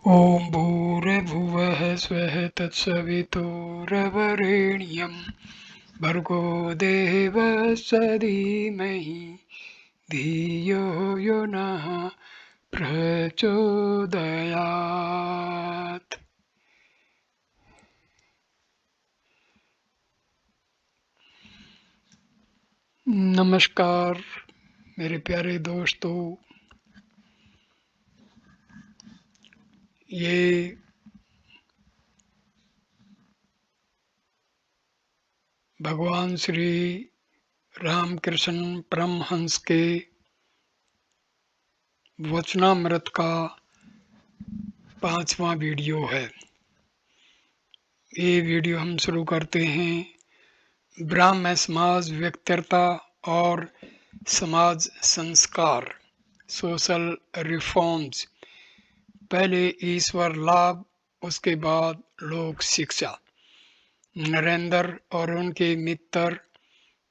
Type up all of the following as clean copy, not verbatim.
ॐ भूर्भुवः स्वः तत्सवितुर्वरेण्यं भर्गो देवस्य धीमहि धियो यो नः प्रचोदयात्। नमस्कार मेरे प्यारे दोस्तों, ये भगवान श्री रामकृष्ण परमहंस के वचनामृत का 5वां वीडियो है। ये वीडियो हम शुरू करते हैं ब्राह्म समाज व्यक्तित्व और समाज संस्कार, सोशल रिफॉर्म्स। पहले ईश्वर लाभ, उसके बाद लोक शिक्षा। नरेंद्र और उनके मित्र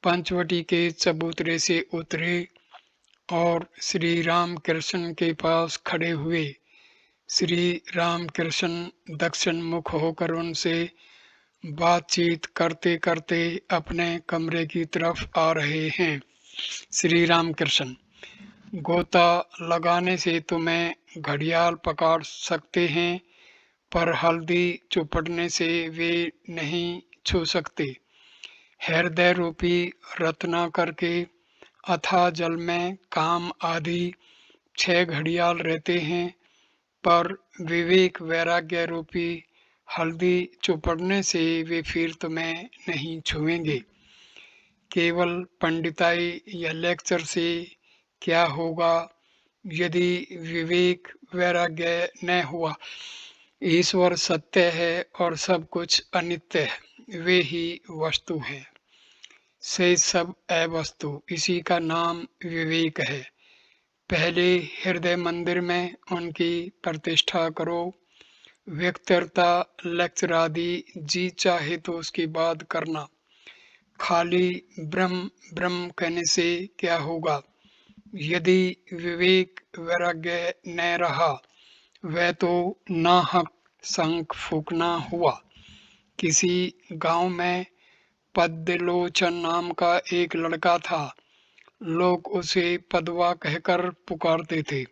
पंचवटी के चबूतरे से उतरे और श्री रामकृष्ण के पास खड़े हुए। श्री रामकृष्ण दक्षिण मुख होकर उनसे बातचीत करते करते अपने कमरे की तरफ आ रहे हैं। श्री रामकृष्ण: गोता लगाने से तुम्हें घड़ियाल पकड़ सकते हैं, पर हल्दी चुपड़ने से वे नहीं छू सकते। हृदय रूपी रत्ना करके अथाह जल में काम आदि 6 घड़ियाल रहते हैं, पर विवेक वैराग्य रूपी हल्दी चुपड़ने से वे फिर तुम्हें नहीं छुएंगे। केवल पंडिताई या लेक्चर से क्या होगा यदि विवेक वैराग्य न हुआ। ईश्वर सत्य है और सब कुछ अनित्य है, वे ही वस्तु हैं। से सब अवस्तु, इसी का नाम विवेक है। पहले हृदय मंदिर में उनकी प्रतिष्ठा करो। व्यक्तिरता लेक्चर आदि जी चाहे तो उसकी बात करना। खाली ब्रह्म ब्रह्म कहने से क्या होगा यदि विवेक वैराग्य न रहा। वह तो नाहक शंख फूकना हुआ। किसी गांव में पद्मलोचन नाम का एक लड़का था। लोग उसे पदवा कहकर पुकारते थे।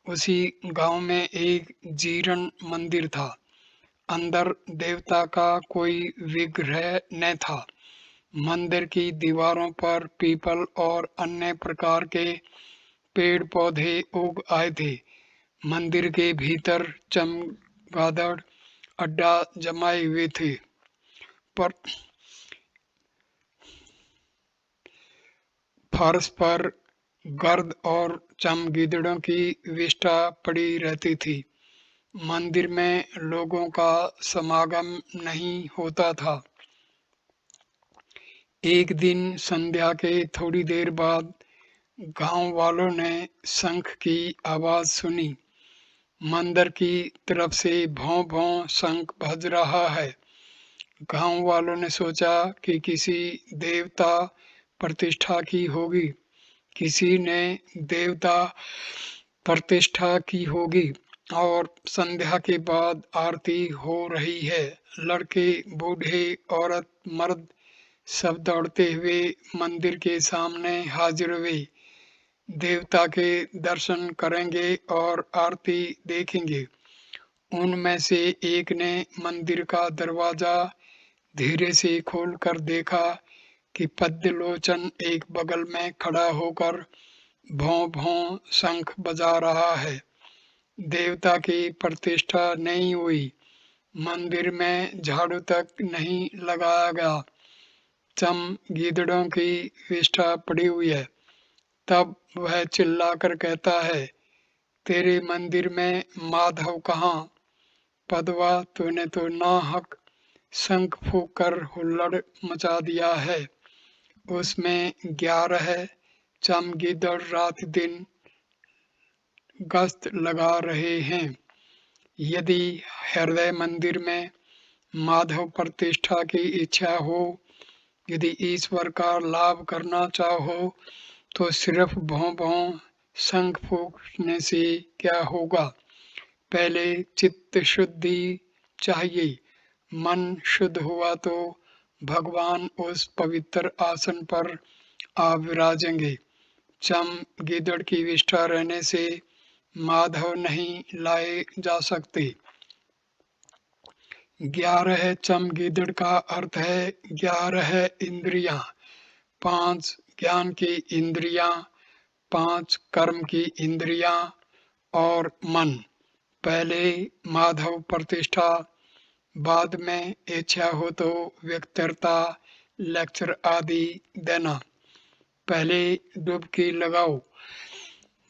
उसी गांव में एक जीर्ण मंदिर था। अंदर देवता का कोई विग्रह न था। मंदिर की दीवारों पर पीपल और अन्य प्रकार के पेड़ पौधे उग आए थे। मंदिर के भीतर चमगादड़ अड्डा जमाए हुए थे, पर फर्श पर गर्द और चमगीदड़ों की विष्ठा पड़ी रहती थी। मंदिर में लोगों का समागम नहीं होता था। एक दिन संध्या के थोड़ी देर बाद गांव वालों ने शंख की आवाज सुनी। मंदिर की तरफ से भौं भौं शंख बज रहा है। गांव वालों ने सोचा कि किसी देवता प्रतिष्ठा की होगी। किसी ने देवता प्रतिष्ठा की होगी और संध्या के बाद आरती हो रही है। लड़के बूढ़े औरत मर्द सब दौड़ते हुए मंदिर के सामने हाजिर हुए। देवता के दर्शन करेंगे और आरती देखेंगे। उनमें से एक ने मंदिर का दरवाजा धीरे से खोलकर देखा कि पद्मलोचन एक बगल में खड़ा होकर भौं भौं शंख बजा रहा है। देवता की प्रतिष्ठा नहीं हुई। मंदिर में झाड़ू तक नहीं लगाया गया। चमगीदड़ों की विष्ठा पड़ी हुई है। तब वह चिल्लाकर कहता है, तेरे मंदिर में माधव कहाँ? पदवा, तूने तो नाहक शंख फूंक कर हुल्लड़ मचा दिया है। उसमें 11 चमगीदड़ रात दिन गश्त लगा रहे हैं। यदि हृदय मंदिर में माधव प्रतिष्ठा की इच्छा हो, यदि ईश्वर का लाभ करना चाहो, तो सिर्फ भौं भौं शंख फूंकने से क्या होगा। पहले चित्त शुद्धि चाहिए। मन शुद्ध हुआ तो भगवान उस पवित्र आसन पर आ विराजेंगे। चम गीदड़ की विष्ठा रहने से माधव नहीं लाए जा सकते। 11 चम गीदड़ का अर्थ है 11 इंद्रियां। 5 ज्ञान की इंद्रियां, 5 कर्म की इंद्रियां और मन। पहले माधव प्रतिष्ठा, बाद में इच्छा हो तो व्यक्तिरता, लेक्चर आदि देना। पहले डुबकी लगाओ,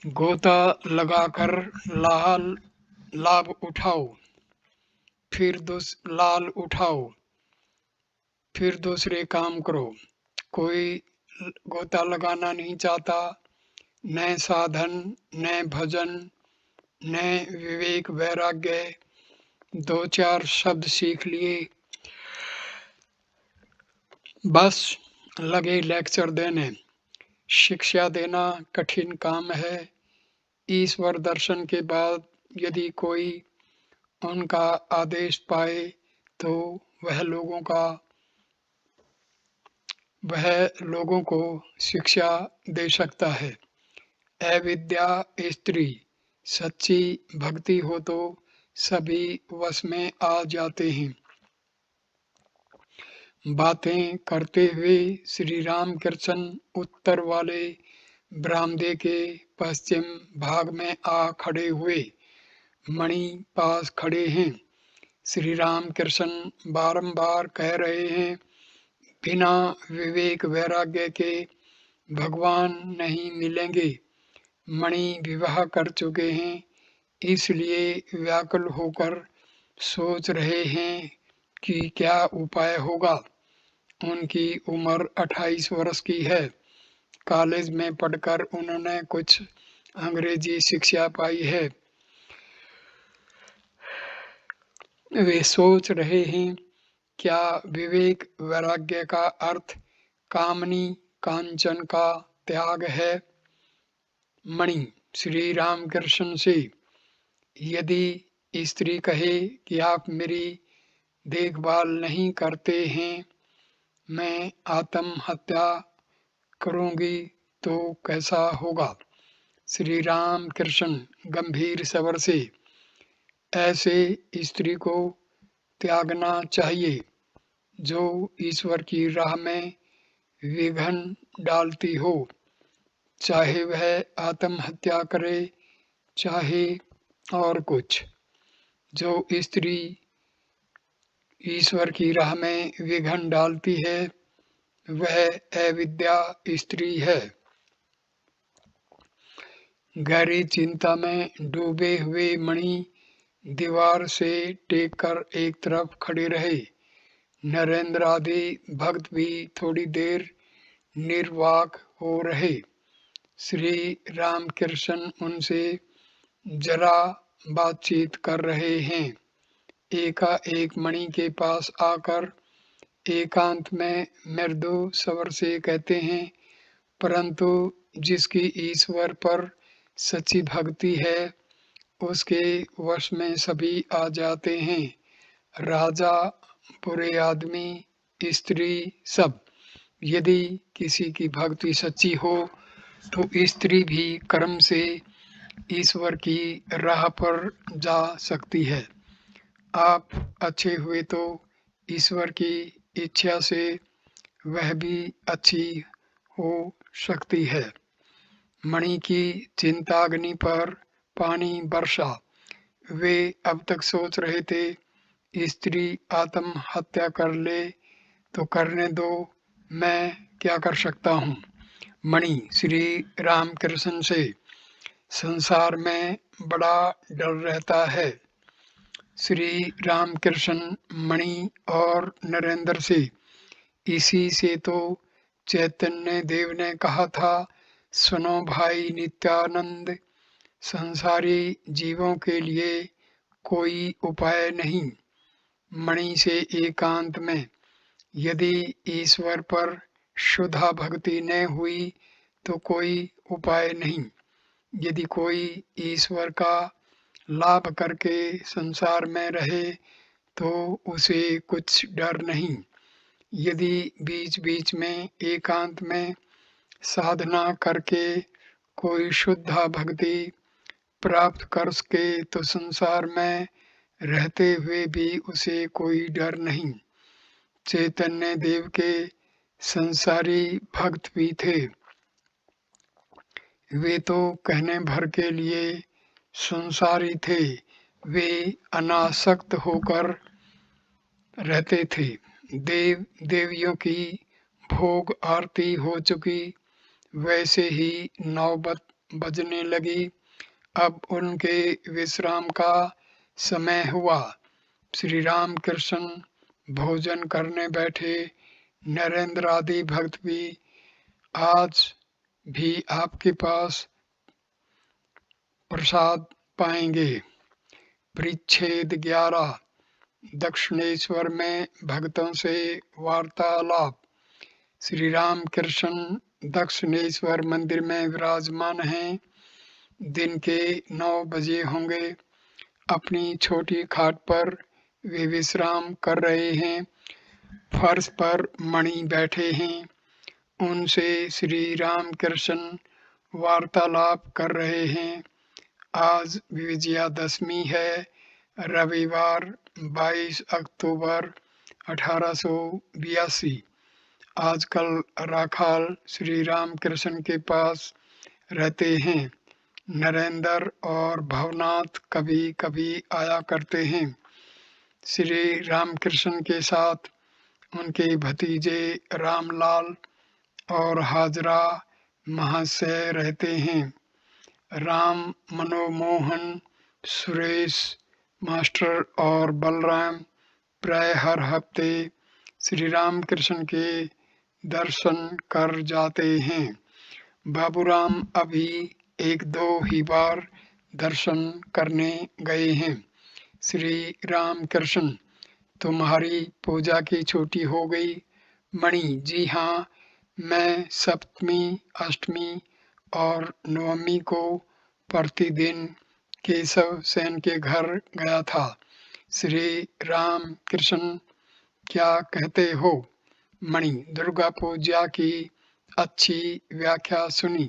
गोता लगाकर लाभ उठाओ, फिर लाल उठाओ, फिर दूसरे काम करो। कोई गोता लगाना नहीं चाहता, न साधन, न भजन, न विवेक वैराग्य। 2-4 शब्द सीख लिए, बस लगे लेक्चर देने। शिक्षा देना कठिन काम है। ईश्वर दर्शन के बाद यदि कोई उनका आदेश पाए तो वह लोगों को शिक्षा दे सकता है। अविद्या स्त्री, सच्ची भक्ति हो तो सभी वश में आ जाते हैं। बातें करते हुए श्री राम कृष्ण उत्तर वाले बरामदे के पश्चिम भाग में आ खड़े हुए। मणि पास खड़े हैं। श्री राम कृष्ण बारंबार कह रहे हैं, बिना विवेक वैराग्य के भगवान नहीं मिलेंगे। मणि विवाह कर चुके हैं, इसलिए व्याकुल होकर सोच रहे हैं कि क्या उपाय होगा। उनकी उम्र 28 वर्ष की है। कॉलेज में पढ़कर उन्होंने कुछ अंग्रेजी शिक्षा पाई है। वे सोच रहे हैं, क्या विवेक वैराग्य का अर्थ कामनी कांचन का त्याग है। मणि श्री रामकृष्ण से, यदि स्त्री कहे कि आप मेरी देखभाल नहीं करते हैं, मैं आत्महत्या करूंगी तो कैसा होगा। श्री राम कृष्ण गंभीर स्वर से, ऐसे स्त्री को त्यागना चाहिए जो ईश्वर की राह में विघ्न डालती हो, चाहे वह आत्महत्या करे चाहे और कुछ। जो स्त्री ईश्वर की राह में विघ्न डालती है वह अविद्या स्त्री है। गहरी चिंता में डूबे हुए मणि दीवार से टेक कर एक तरफ खड़े रहे। नरेंद्र आदि भक्त भी थोड़ी देर निर्वाक हो रहे। श्री रामकृष्ण उनसे जरा बातचीत कर रहे हैं। एकाएक मणि के पास आकर एकांत में मृदु स्वर से कहते हैं, परंतु जिसकी ईश्वर पर सच्ची भक्ति है उसके वश में सभी आ जाते हैं। राजा, बुरे आदमी, स्त्री, सब। यदि किसी की भक्ति सच्ची हो तो स्त्री भी कर्म से ईश्वर की राह पर जा सकती है। आप अच्छे हुए तो ईश्वर की इच्छा से वह भी अच्छी हो सकती है। मणि की चिंताग्नि पर पानी बरसा। वे अब तक सोच रहे थे, स्त्री आत्महत्या कर ले तो करने दो, मैं क्या कर सकता हूँ। मणि श्री रामकृष्ण से, संसार में बड़ा डर रहता है। श्री रामकृष्ण मणि और नरेंद्र से, इसी से तो चैतन्य देव ने कहा था, सुनो भाई नित्यानंद, संसारी जीवों के लिए कोई उपाय नहीं। मणि से एकांत में, यदि ईश्वर पर शुद्धा भक्ति न हुई तो कोई उपाय नहीं। यदि कोई ईश्वर का लाभ करके संसार में रहे तो उसे कुछ डर नहीं। यदि बीच बीच में एकांत में साधना करके कोई शुद्ध भक्ति प्राप्त कर सके तो संसार में रहते हुए भी उसे कोई डर नहीं। चैतन्य देव के संसारी भक्त भी थे। वे तो कहने भर के लिए संसारी थे। वे अनासक्त होकर रहते थे। देव देवियों की भोग आरती हो चुकी। वैसे ही नौबत बजने लगी। अब उनके विश्राम का समय हुआ। श्री राम कृष्ण भोजन करने बैठे। नरेंद्र आदि भक्त भी आज भी आपके पास प्रसाद पाएंगे। परिच्छेद 11 दक्षिणेश्वर में भक्तों से वार्तालाप। श्री राम कृष्ण दक्षिणेश्वर मंदिर में विराजमान हैं। दिन के 9 बजे होंगे। अपनी छोटी खाट पर वे विश्राम कर रहे हैं। फर्श पर मणि बैठे हैं। उनसे श्री राम कृष्ण वार्तालाप कर रहे हैं। आज विजयादशमी है। रविवार 22 अक्टूबर 1882। आजकल राखाल श्री राम कृष्ण के पास रहते हैं। नरेंद्र और भवनाथ कभी कभी आया करते हैं। श्री रामकृष्ण के साथ उनके भतीजे रामलाल और हाजरा महाशय रहते हैं। राम मनोमोहन, सुरेश मास्टर और बलराम प्राय हर हफ्ते श्री रामकृष्ण के दर्शन कर जाते हैं। बाबूराम अभी 1-2 ही बार दर्शन करने गए हैं। श्री रामकृष्ण, तुम्हारी पूजा की छुट्टी हो गई। मणि, जी हाँ, मैं सप्तमी, अष्टमी और नवमी को प्रतिदिन केशव सेन के घर गया था। श्री राम कृष्ण, क्या कहते हो? मणि, दुर्गा पूजा की अच्छी व्याख्या सुनी।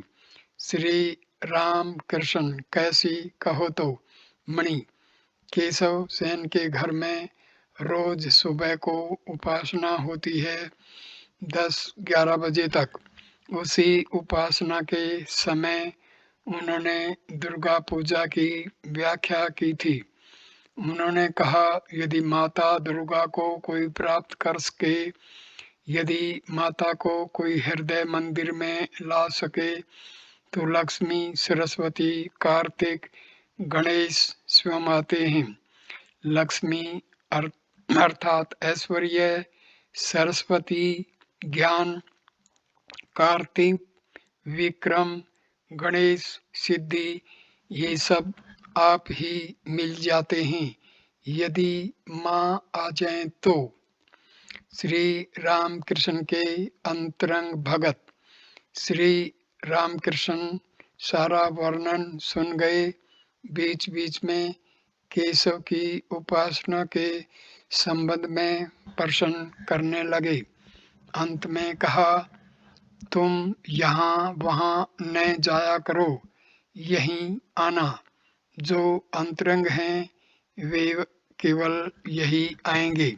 श्री राम कृष्ण, कैसी कहो तो? मणि, केशव सेन के घर में रोज सुबह को उपासना होती है 10-11 बजे तक। उसी उपासना के समय उन्होंने दुर्गा पूजा की व्याख्या की थी। उन्होंने कहा, यदि माता दुर्गा को कोई प्राप्त कर सके, यदि माता को कोई हृदय मंदिर में ला सके, तो लक्ष्मी, सरस्वती, कार्तिक, गणेश स्वयं आते हैं। लक्ष्मी अर्थात ऐश्वर्य, सरस्वती ज्ञान, कार्तिक विक्रम, गणेश सिद्धि, ये सब आप ही मिल जाते हैं यदि माँ आ जाए तो। श्री रामकृष्ण के अंतरंग भगत श्री रामकृष्ण सारा वर्णन सुन गए। बीच बीच में केशव की उपासना के संबंध में प्रश्न करने लगे। अंत में कहा, तुम यहाँ वहाँ न जाया करो, यहीं आना। जो अंतरंग हैं वे केवल यही आएंगे।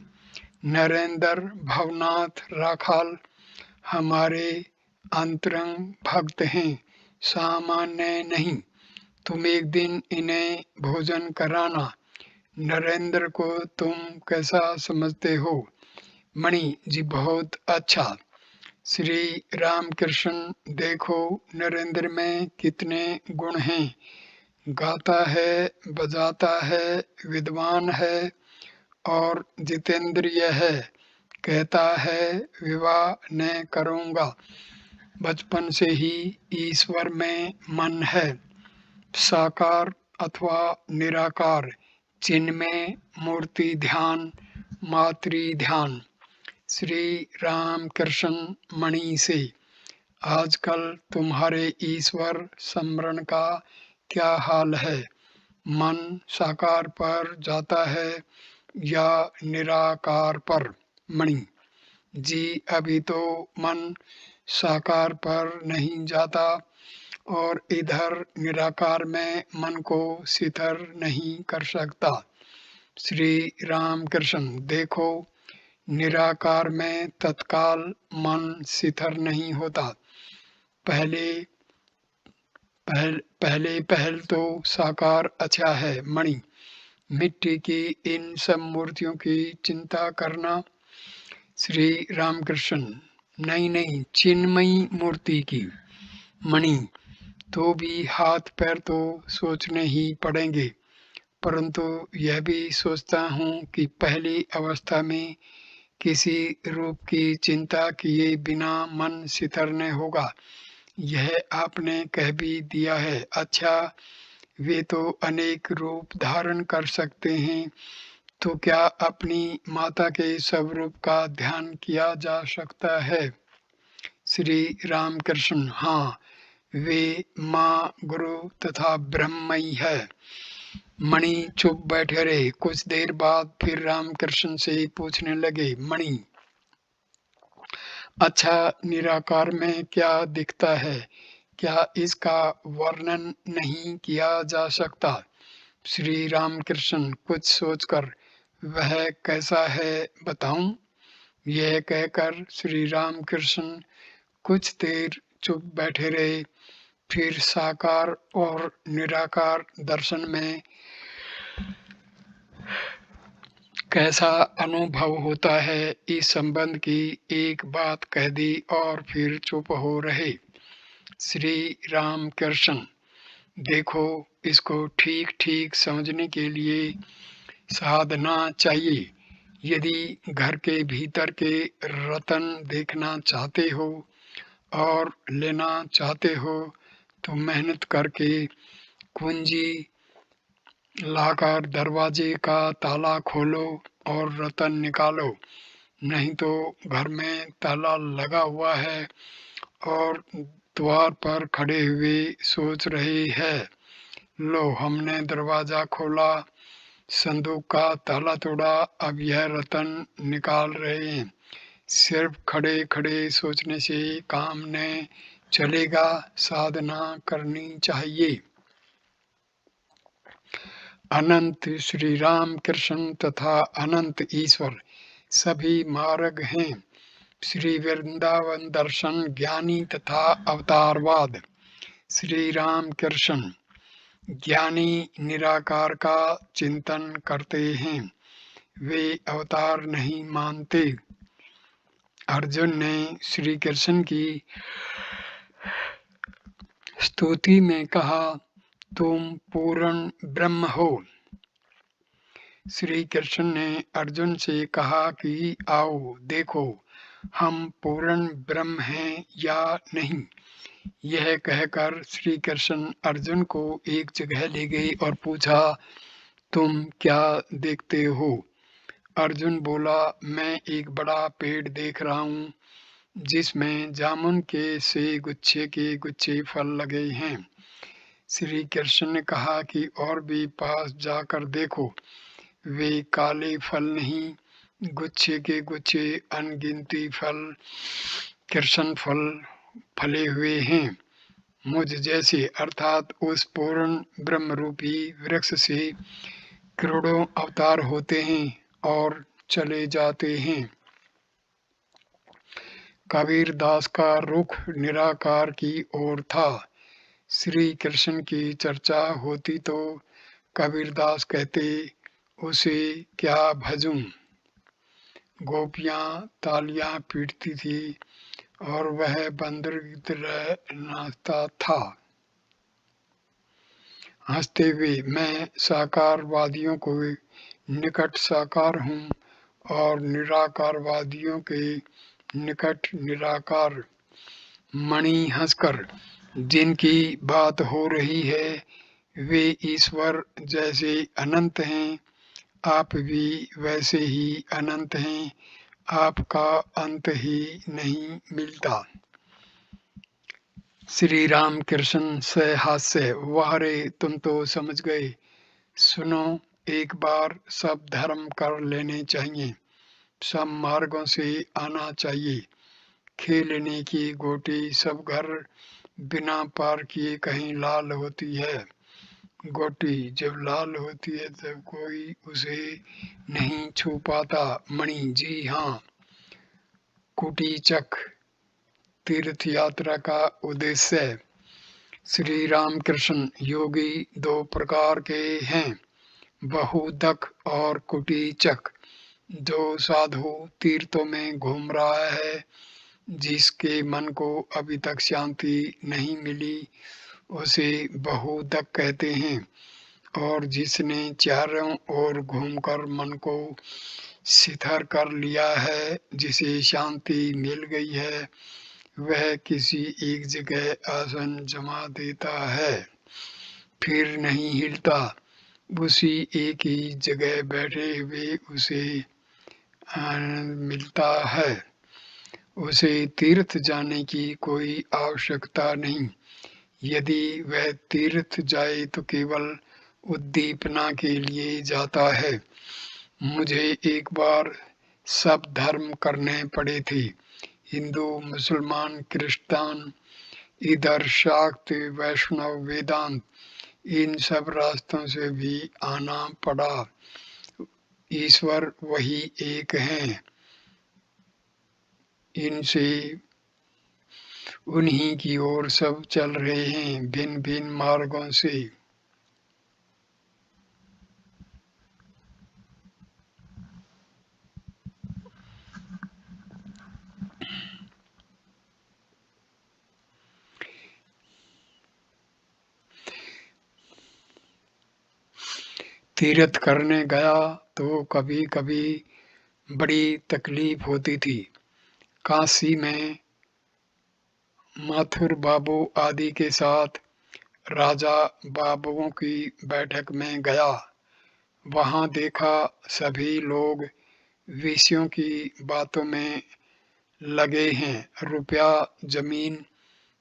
नरेंद्र, भवनाथ, राखाल हमारे अंतरंग भक्त हैं, सामान्य नहीं। तुम एक दिन इन्हें भोजन कराना। नरेंद्र को तुम कैसा समझते हो? मणि जी, बहुत अच्छा। श्री रामकृष्ण, देखो नरेंद्र में कितने गुण हैं। गाता है, बजाता है, विद्वान है और जितेंद्रिय है। कहता है विवाह न करूँगा। बचपन से ही ईश्वर में मन है। साकार अथवा निराकार, चिन्मय मूर्ति ध्यान, मातृ ध्यान। श्री रामकृष्ण मणि से, आजकल तुम्हारे ईश्वर स्मरण का क्या हाल है? मन साकार पर जाता है या निराकार पर? मणि जी, अभी तो मन साकार पर नहीं जाता और इधर निराकार में मन को स्थिर नहीं कर सकता। श्री राम कृष्ण, देखो, निराकार में तत्काल मन स्थिर नहीं होता। पहले तो साकार अच्छा है। मणि, मिट्टी की इन सब मूर्तियों की चिंता करना। श्री रामकृष्ण, नहीं नहीं, चिन्मयी मूर्ति की। मणि, तो भी हाथ पैर तो सोचने ही पड़ेंगे, परंतु यह भी सोचता हूँ कि पहली अवस्था में किसी रूप की चिंता किए बिना मन स्थिर न होगा। यह आपने कह भी दिया है। अच्छा, वे तो अनेक रूप धारण कर सकते हैं, तो क्या अपनी माता के स्वरूप का ध्यान किया जा सकता है? श्री रामकृष्ण, हाँ, वे माँ, गुरु तथा ब्रह्मई है। मणि चुप बैठे रहे। कुछ देर बाद फिर रामकृष्ण से पूछने लगे, मणि, अच्छा, निराकार में क्या दिखता है? क्या इसका वर्णन नहीं किया जा सकता? श्री रामकृष्ण कुछ सोचकर, वह कैसा है बताऊं? यह कहकर श्री रामकृष्ण कुछ देर चुप बैठे रहे। फिर साकार और निराकार दर्शन में कैसा अनुभव होता है, इस संबंध की एक बात कह दी और फिर चुप हो रहे। श्री रामकृष्ण, देखो, इसको ठीक ठीक समझने के लिए साधना चाहिए। यदि घर के भीतर के रतन देखना चाहते हो और लेना चाहते हो तो मेहनत करके कुंजी लाकर दरवाजे का ताला खोलो और रतन निकालो। नहीं तो घर में ताला लगा हुआ है और द्वार पर खड़े हुए सोच रहे हैं, लो, हमने दरवाजा खोला, संदूक का ताला तोड़ा, अब यह रतन निकाल रहे हैं। सिर्फ खड़े खड़े सोचने से काम नहीं चलेगा, साधना करनी चाहिए। अनंत श्री राम कृष्ण तथा अनंत ईश्वर सभी मार्ग हैं। श्री वृंदावन दर्शन ज्ञानी तथा अवतारवाद। श्री राम कृष्ण, ज्ञानी निराकार का चिंतन करते हैं, वे अवतार नहीं मानते। अर्जुन ने श्री कृष्ण की स्तुति में कहा, तुम पूर्ण ब्रह्म हो। श्री कृष्ण ने अर्जुन से कहा कि आओ देखो, हम पूर्ण ब्रह्म हैं या नहीं। यह कहकर श्री कृष्ण अर्जुन को एक जगह ले गए और पूछा, तुम क्या देखते हो? अर्जुन बोला, मैं एक बड़ा पेड़ देख रहा हूँ जिसमें जामुन के से गुच्छे के गुच्छे फल लगे हैं। श्री कृष्ण ने कहा कि और भी पास जाकर देखो, वे काले फल नहीं, गुच्छे के गुच्छे अनगिनती फल, कृष्ण फल फले हुए हैं। मुझ जैसे, अर्थात उस पूर्ण ब्रह्म रूपी वृक्ष से करोड़ों अवतार होते हैं और चले जाते हैं। कबीर दास का रुख निराकार की ओर था। श्री कृष्ण की चर्चा होती तो कबीरदास कहते, उसे क्या भजूं। गोपियां तालियां पीटती थी और वह बंदर की तरह नाचता था, हंसते हुए। मैं साकारवादियों को निकट साकार हूँ और निराकारवादियों के निकट निराकार। मणि हंसकर, जिनकी बात हो रही है वे ईश्वर जैसे अनंत हैं, आप भी वैसे ही अनंत हैं, आपका अंत ही नहीं मिलता। श्री राम कृष्ण से हास्य, वाह रे, तुम तो समझ गए। सुनो, एक बार सब धर्म कर लेने चाहिए, सब मार्गों से आना चाहिए। खेलने की गोटी सब घर बिना पार किए कहीं लाल होती है। गोटी जब लाल होती है तब कोई उसे नहीं छू पाता। मणि, जी हाँ। कुटीचक तीर्थ यात्रा का उद्देश्य। श्री रामकृष्ण योगी दो प्रकार के हैं, बहुदक और कुटीचक। जो साधु तीर्थों में घूम रहा है, जिसके मन को अभी तक शांति नहीं मिली, उसे बहुदक कहते हैं। और जिसने चारों ओर घूमकर मन को शिथिल कर लिया है, जिसे शांति मिल गई है, वह किसी एक जगह आसन जमा देता है, फिर नहीं हिलता। उसी एक ही जगह बैठे हुए उसे आनंद मिलता है। उसे तीर्थ जाने की कोई आवश्यकता नहीं। यदि वह तीर्थ जाए तो केवल उद्दीपना के लिए जाता है। मुझे एक बार सब धर्म करने पड़े थे, हिंदू, मुसलमान, क्रिश्चियन, इधर शाक्त, वैष्णव, वेदांत, इन सब रास्तों से भी आना पड़ा। ईश्वर वही एक हैं, इनसे उन्हीं की ओर सब चल रहे हैं, भिन्न भिन्न मार्गों से। तीर्थ करने गया तो कभी कभी बड़ी तकलीफ होती थी। काशी में माथुर बाबू आदि के साथ राजा बाबुओं की बैठक में गया। वहां देखा सभी लोग विषयों की बातों में लगे हैं, रुपया, जमीन,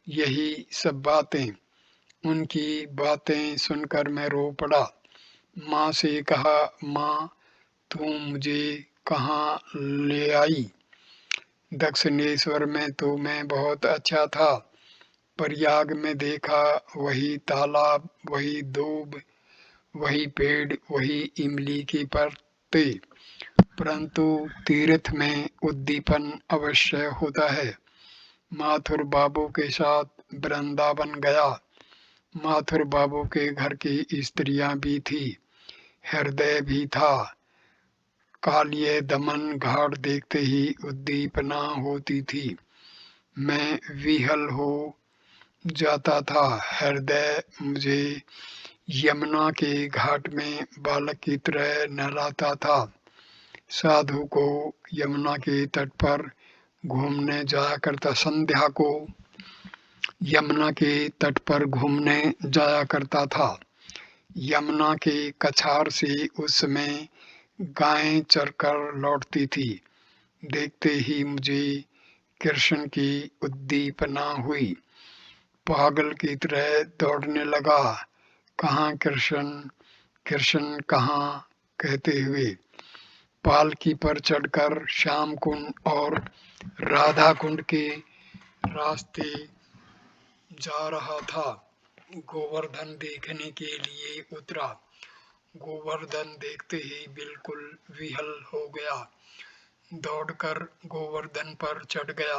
यही सब बातें। उनकी बातें सुनकर मैं रो पड़ा। माँ से कहा, माँ तू मुझे कहाँ ले आई? दक्षिणेश्वर में तो मैं बहुत अच्छा था, प्रयाग में देखा वही तालाब, वही दूब, वही पेड़, वही इमली के पत्ते। परंतु तीर्थ में उद्दीपन अवश्य होता है। माथुर बाबू के साथ वृंदावन गया। माथुर बाबू के घर की स्त्रियां भी थी, हृदय भी था। कालिय दमन घाट देखते ही उद्दीपना होती थी। मैं विहल हो जाता था। हृदय मुझे यमुना के घाट में बालक की तरह नहलाता था। साधु को यमुना के तट पर घूमने जाया करता, संध्या को यमुना के तट पर घूमने जाया करता था। यमुना के कछार से उस समय गायें चरकर लौटती थी। देखते ही मुझे कृष्ण की उद्दीपना हुई। पागल की तरह दौड़ने लगा, कहाँ कृष्ण, कृष्ण कहाँ कहते हुए। पालकी पर चढ़कर श्याम कुंड और राधा कुंड के रास्ते जा रहा था। गोवर्धन देखने के लिए उतरा। गोवर्धन देखते ही बिल्कुल विहल हो गया। दौड़कर गोवर्धन पर चढ़ गया।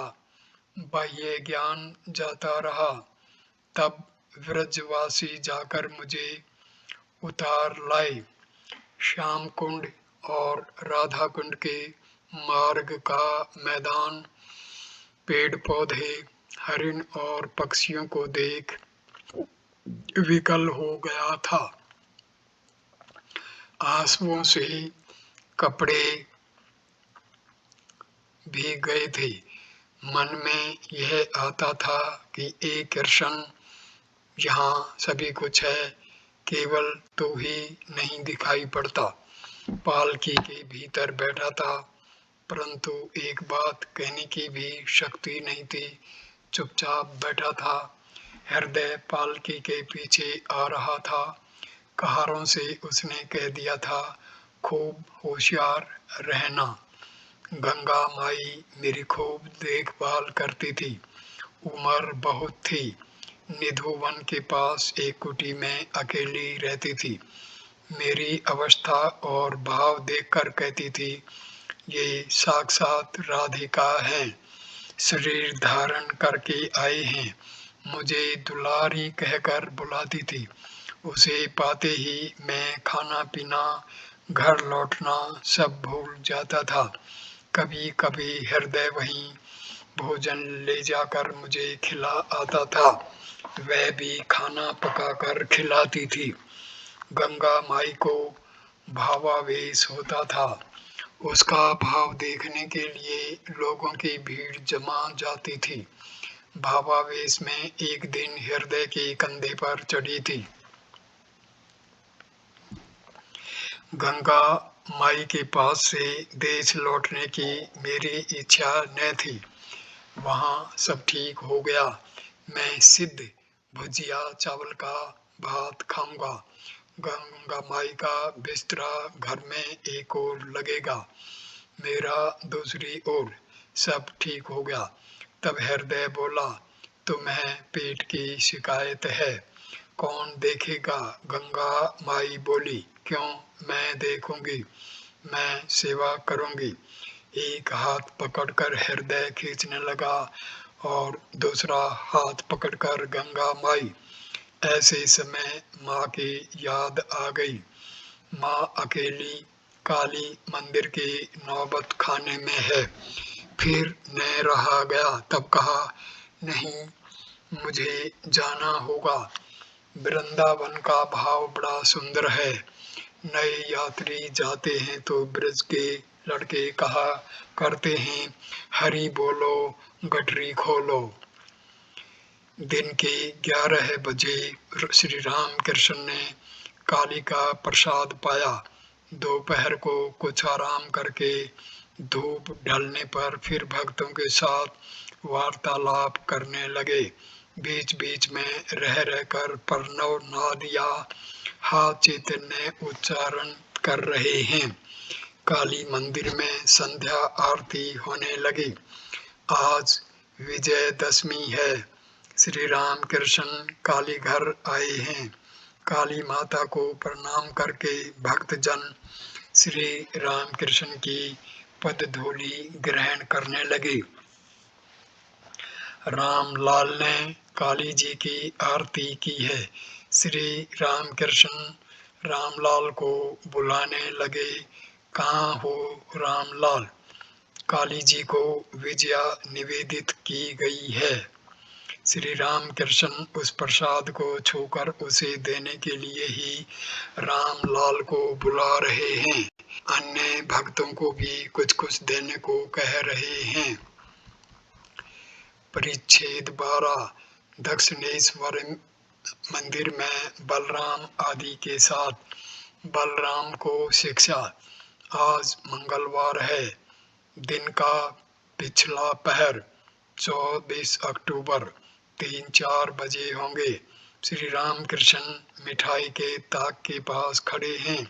बाह्य ज्ञान जाता रहा। तब व्रजवासी जाकर मुझे उतार लाए। श्याम कुंड और राधा कुंड के मार्ग का मैदान, पेड़ पौधे, हरिण और पक्षियों को देख विकल हो गया था। आंसुओं से कपड़े भीग गए थे। मन में यह आता था कि ए कृष्ण, यहाँ सभी कुछ है, केवल तू ही नहीं दिखाई पड़ता। पालकी के भीतर बैठा था, परंतु एक बात कहने की भी शक्ति नहीं थी। चुपचाप बैठा था। हृदय पालकी के पीछे आ रहा था। कहारों से उसने कह दिया था, खूब होशियार रहना। गंगा माई मेरी खूब देखभाल करती थी। उम्र बहुत थी। निधु वन के पास एक कुटी में अकेली रहती थी। मेरी अवस्था और भाव देखकर कहती थी, ये साक्षात राधिका हैं, शरीर धारण करके आए हैं। मुझे दुलारी कहकर बुलाती थी। उसे पाते ही मैं खाना पीना, घर लौटना सब भूल जाता था। कभी कभी हृदय वहीं भोजन ले जाकर मुझे खिला आता था। वह भी खाना पकाकर खिलाती थी। गंगा माई को भावावेश होता था। उसका भाव देखने के लिए लोगों की भीड़ जमा जाती थी। भावावेश में एक दिन हृदय के कंधे पर चढ़ी थी। गंगा माई के पास से देश लौटने की मेरी इच्छा न थी। वहाँ सब ठीक हो गया। मैं सिद्ध भुजिया चावल का भात खाऊंगा। गंगा माई का बिस्तरा घर में एक ओर लगेगा, मेरा दूसरी ओर। सब ठीक हो गया। तब हृदय बोला, तुम्हें पेट की शिकायत है, कौन देखेगा? गंगा माई बोली, क्यों, मैं देखूंगी, मैं सेवा करूंगी। एक हाथ पकड़कर हृदय खींचने लगा और दूसरा हाथ पकड़कर गंगा माई। ऐसे समय माँ की याद आ गई। माँ अकेली काली मंदिर के नौबत खाने में है। फिर न रहा गया। तब कहा, नहीं, मुझे जाना होगा। वृंदावन का भाव बड़ा सुंदर है। नए यात्री जाते हैं तो ब्रज के लड़के कहा करते हैं, हरि बोलो, गठरी खोलो। दिन के 11 बजे श्री राम कृष्ण ने काली का प्रसाद पाया। दोपहर को कुछ आराम करके धूप ढलने पर फिर भक्तों के साथ वार्तालाप करने लगे। बीच बीच में रह रहकर प्रणव नाद या हा चैतन्य उच्चारण कर रहे हैं। काली मंदिर में संध्या आरती होने लगी। आज विजयदशमी है। श्री राम कृष्ण काली घर आए हैं। काली माता को प्रणाम करके भक्तजन श्री राम कृष्ण की पद धूलि ग्रहण करने लगे। रामलाल ने काली जी की आरती की है। श्री राम कृष्ण रामलाल को बुलाने लगे, कहाँ हो रामलाल? काली जी को विजया निवेदित की गई है। श्री राम कृष्ण उस प्रसाद को छूकर उसे देने के लिए ही रामलाल को बुला रहे हैं। अन्य भक्तों को भी कुछ कुछ देने को कह रहे हैं। परिच्छेद 12। दक्षिणेश्वर मंदिर में बलराम आदि के साथ बलराम को शिक्षा। आज मंगलवार है। दिन का पिछला पहर 24 अक्टूबर 3-4 बजे होंगे। श्री राम कृष्ण मिठाई के ताक के पास खड़े हैं।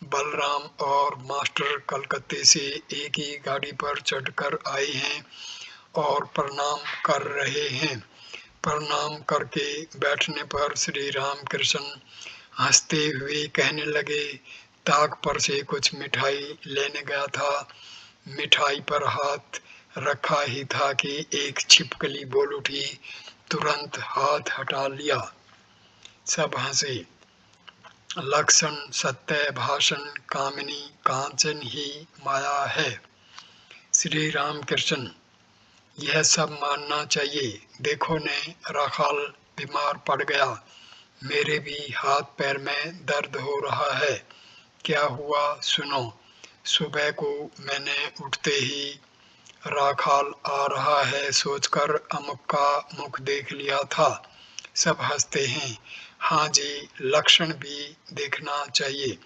बलराम और मास्टर कलकत्ते से एक ही गाड़ी पर चढ़कर आए हैं और प्रणाम कर रहे हैं। प्रणाम करके बैठने पर श्री राम कृष्ण हंसते हुए कहने लगे, ताक पर से कुछ मिठाई लेने गया था। मिठाई पर हाथ रखा ही था कि एक छिपकली बोल उठी, तुरंत हाथ हटा लिया। सब हंसे। लक्षण सत्य भाषण कामिनी कांचन ही माया है। श्री राम कृष्ण, यह सब मानना चाहिए। देखो ने राखाल बीमार पड़ गया। मेरे भी हाथ पैर में दर्द हो रहा है। क्या हुआ सुनो। सुबह को मैंने उठते ही राखाल आ रहा है सोचकर अमुक का मुख देख लिया था। सब हंसते हैं। हाँ जी, लक्षण भी देखना चाहिए।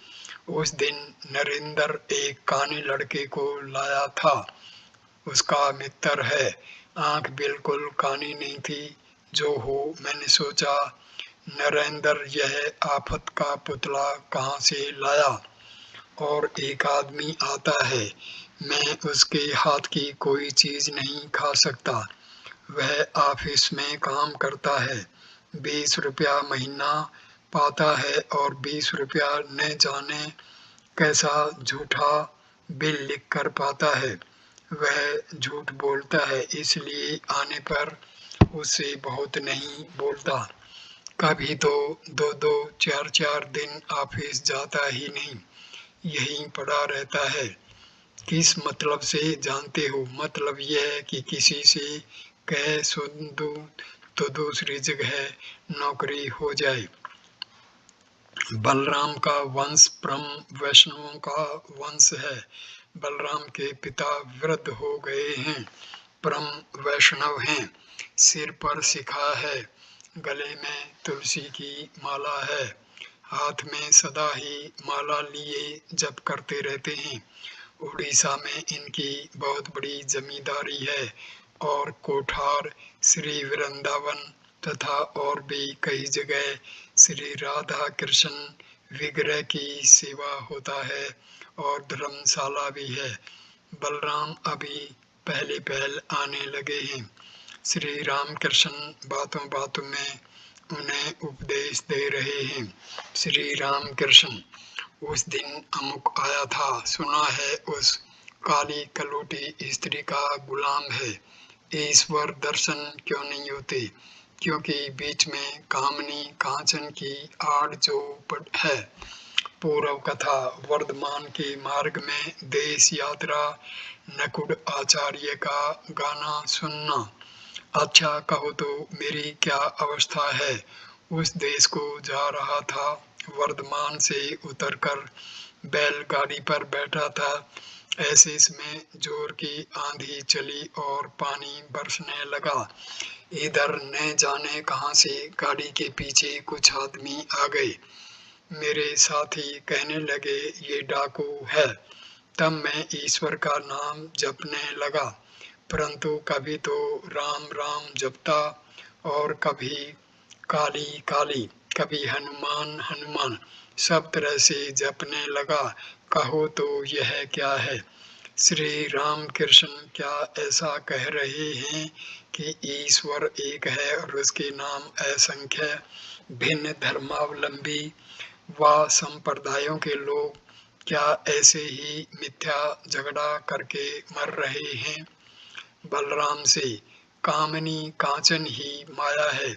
उस दिन नरेंद्र एक काने लड़के को लाया था। उसका मित्र है। आंख बिल्कुल कानी नहीं थी। जो हो, मैंने सोचा नरेंद्र यह आफत का पुतला कहाँ से लाया? और एक आदमी आता है, मैं उसके हाथ की कोई चीज नहीं खा सकता। वह ऑफिस में काम करता है, 20 रुपया महीना पाता है और 20 रुपया न जाने कैसा झूठा बिल लिख कर पाता है। वह झूठ बोलता है, इसलिए आने पर उससे बहुत नहीं बोलता। कभी तो 2-2, 4-4 दिन ऑफिस जाता ही नहीं, यहीं पड़ा रहता है। किस मतलब से जानते हो? मतलब यह कि किसी से कह सुन दूं तो दूसरी जगह नौकरी हो जाए। बलराम का वंश परम वैष्णवों का वंश है। बलराम के पिता वृद्ध हो गए हैं, परम वैष्णव हैं। सिर पर शिखा है, गले में तुलसी की माला है, हाथ में सदा ही माला लिए जप करते रहते हैं। उड़ीसा में इनकी बहुत बड़ी जमींदारी है और कोठार श्री वृंदावन तथा और भी कई जगह श्री राधा कृष्ण विग्रह की सेवा होता है और धर्मशाला भी है। बलराम अभी पहले पहल आने लगे हैं। श्री रामकृष्ण बातों बातों में उन्हें उपदेश दे रहे हैं। श्री रामकृष्ण, उस दिन अमुक आया था, सुना है उस काली कलोटी स्त्री का गुलाम है। ईश्वर दर्शन क्यों नहीं होते? क्योंकि बीच में कामनी कांचन की आड़ जो है। पूर्व कथा, वर्धमान के मार्ग में देश यात्रा, नकुड़ आचार्य का गाना सुनना। अच्छा कहो तो मेरी क्या अवस्था है? उस देश को जा रहा था, वर्धमान से उतरकर बैलगाड़ी पर बैठा था। ऐसे में जोर की आंधी चली और पानी बरसने लगा। इधर न जाने कहां से गाड़ी के पीछे कुछ आदमी आ गए। मेरे साथी कहने लगे, ये डाकू है। तब मैं ईश्वर का नाम जपने लगा, परंतु कभी तो राम राम जपता और कभी काली काली, कभी हनुमान हनुमान, सब तरह से जपने लगा। कहो तो यह क्या है? श्री राम कृष्ण क्या ऐसा कह रहे हैं कि ईश्वर एक है और उसके नाम असंख्य भिन्न धर्मावलंबी व संप्रदायों के लोग क्या ऐसे ही मिथ्या झगड़ा करके मर रहे हैं? बलराम से, कामनी कांचन ही माया है,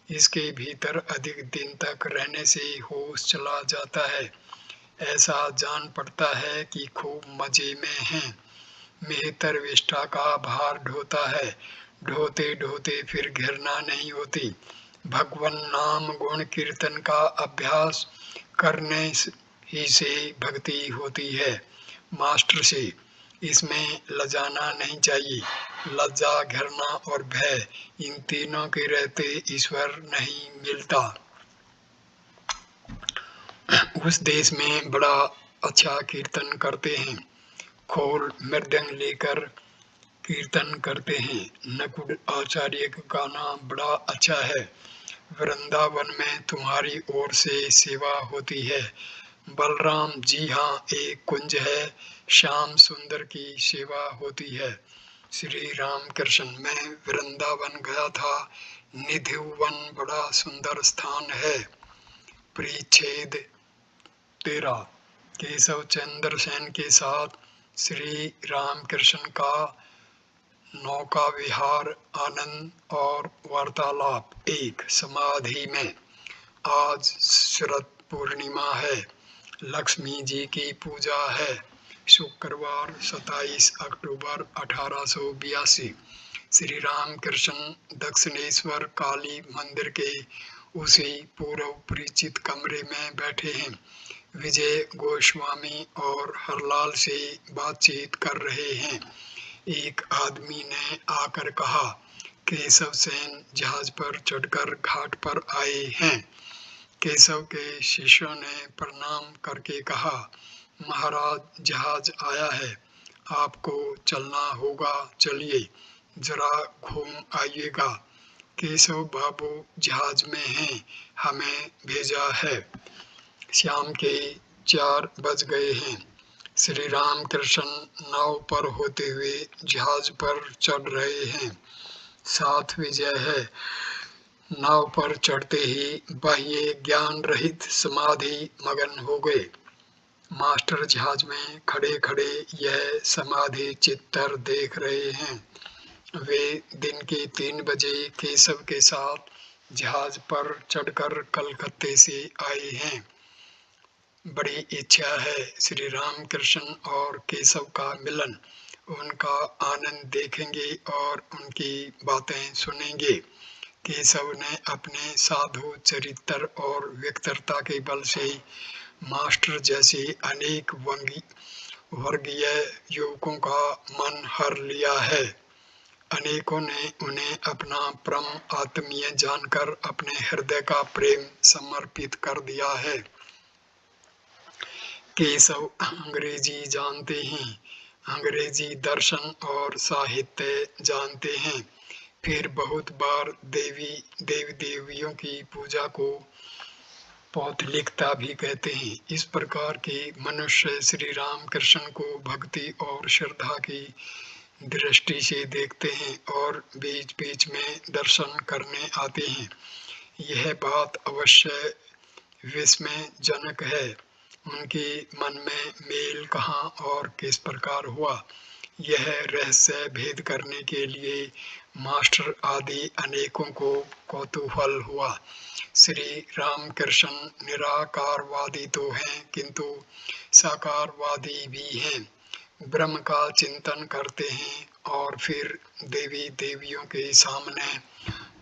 इसके भीतर अधिक दिन तक रहने से होश चला जाता है। ऐसा जान पड़ता है कि खूब मजे में हैं। मेहतर विष्ठा का भार ढोता है, ढोते ढोते फिर घृणा नहीं होती। भगवन नाम गुण कीर्तन का अभ्यास करने ही से भक्ति होती है। मास्टर से, इसमें लजाना नहीं चाहिए। लज्जा, घृणा और भय, इन तीनों के रहते ईश्वर नहीं मिलता। उस देश में बड़ा अच्छा कीर्तन करते हैं, खोल मृदंग लेकर कीर्तन करते हैं। नकुड़ आचार्य का गाना बड़ा अच्छा है। वृंदावन में तुम्हारी ओर से सेवा होती है। बलराम, जी हाँ, एक कुंज है, श्याम सुंदर की सेवा होती है। श्री राम कृष्ण, मैं वृंदावन गया था, निधिवन बड़ा सुंदर स्थान है। परिच्छेद 13। केशव चंद्र सेन के साथ श्री रामकृष्ण का नौका विहार, आनंद और वार्तालाप। 1, समाधि में। आज शरद पूर्णिमा है, लक्ष्मी जी की पूजा है। शुक्रवार 27 अक्टूबर 1882। श्री रामकृष्ण दक्षिणेश्वर काली मंदिर के उसी पूर्व परिचित कमरे में बैठे हैं। विजय गोस्वामी और हरलाल से बातचीत कर रहे हैं। एक आदमी ने आकर कहा, केशव सेन जहाज पर चढ़कर घाट पर आए हैं। केशव के शिष्यों ने प्रणाम करके कहा, महाराज जहाज आया है, आपको चलना होगा, चलिए जरा घूम आइएगा। केशव बाबू जहाज में हैं, हमें भेजा है। शाम के 4 बज गए हैं। श्री राम कृष्ण नाव पर होते हुए जहाज पर चढ़ रहे हैं। 7 विजय है। नाव पर चढ़ते ही बाह्य ज्ञान रहित समाधि मगन हो गए। मास्टर जहाज में खड़े खड़े यह समाधि चित्तर देख रहे हैं। वे दिन के 3 बजे केशव के साथ जहाज पर चढ़कर कलकत्ते से आए हैं। बड़ी इच्छा है श्री राम कृष्ण और केशव का मिलन। उनका आनंद देखेंगे और उनकी बातें सुनेंगे। केशव ने अपने साधु चरित्र और व्यक्तित्व के बल से मास्टर जैसे अनेक वर्गीय युवकों का मन हर लिया है। अनेकों ने उन्हें अपना परम आत्मीय जानकर अपने हृदय का प्रेम समर्पित कर दिया है। केशव अंग्रेजी जानते हैं, अंग्रेजी दर्शन और साहित्य जानते हैं। फिर बहुत बार देवी देवियों की पूजा को पौत्तलिकता भी कहते हैं। इस प्रकार के मनुष्य श्री राम कृष्ण को भक्ति और श्रद्धा की दृष्टि से देखते हैं और बीच बीच में दर्शन करने आते हैं। यह बात अवश्य विस्मयजनक है। उनके मन में मेल कहाँ और किस प्रकार हुआ, यह रहस्य भेद करने के लिए मास्टर आदि अनेकों को कौतूहल हुआ। श्री रामकृष्ण निराकारवादी तो हैं, किंतु साकारवादी भी हैं। ब्रह्म का चिंतन करते हैं और फिर देवी देवियों के सामने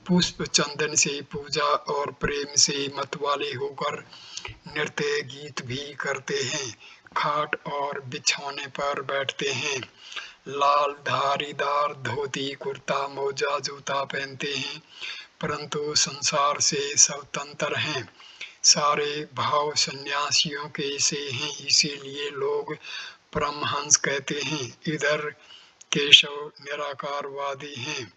पुष्प चंदन से पूजा और प्रेम से मतवाले होकर नृत्य गीत भी करते हैं। खाट और बिछौने पर बैठते हैं। लाल धारीदार धोती कुर्ता मोजा जूता पहनते हैं, परंतु संसार से स्वतंत्र हैं। सारे भाव सन्यासियों के से हैं, इसीलिए लोग परमहंस कहते हैं। इधर केशव निराकारवादी हैं,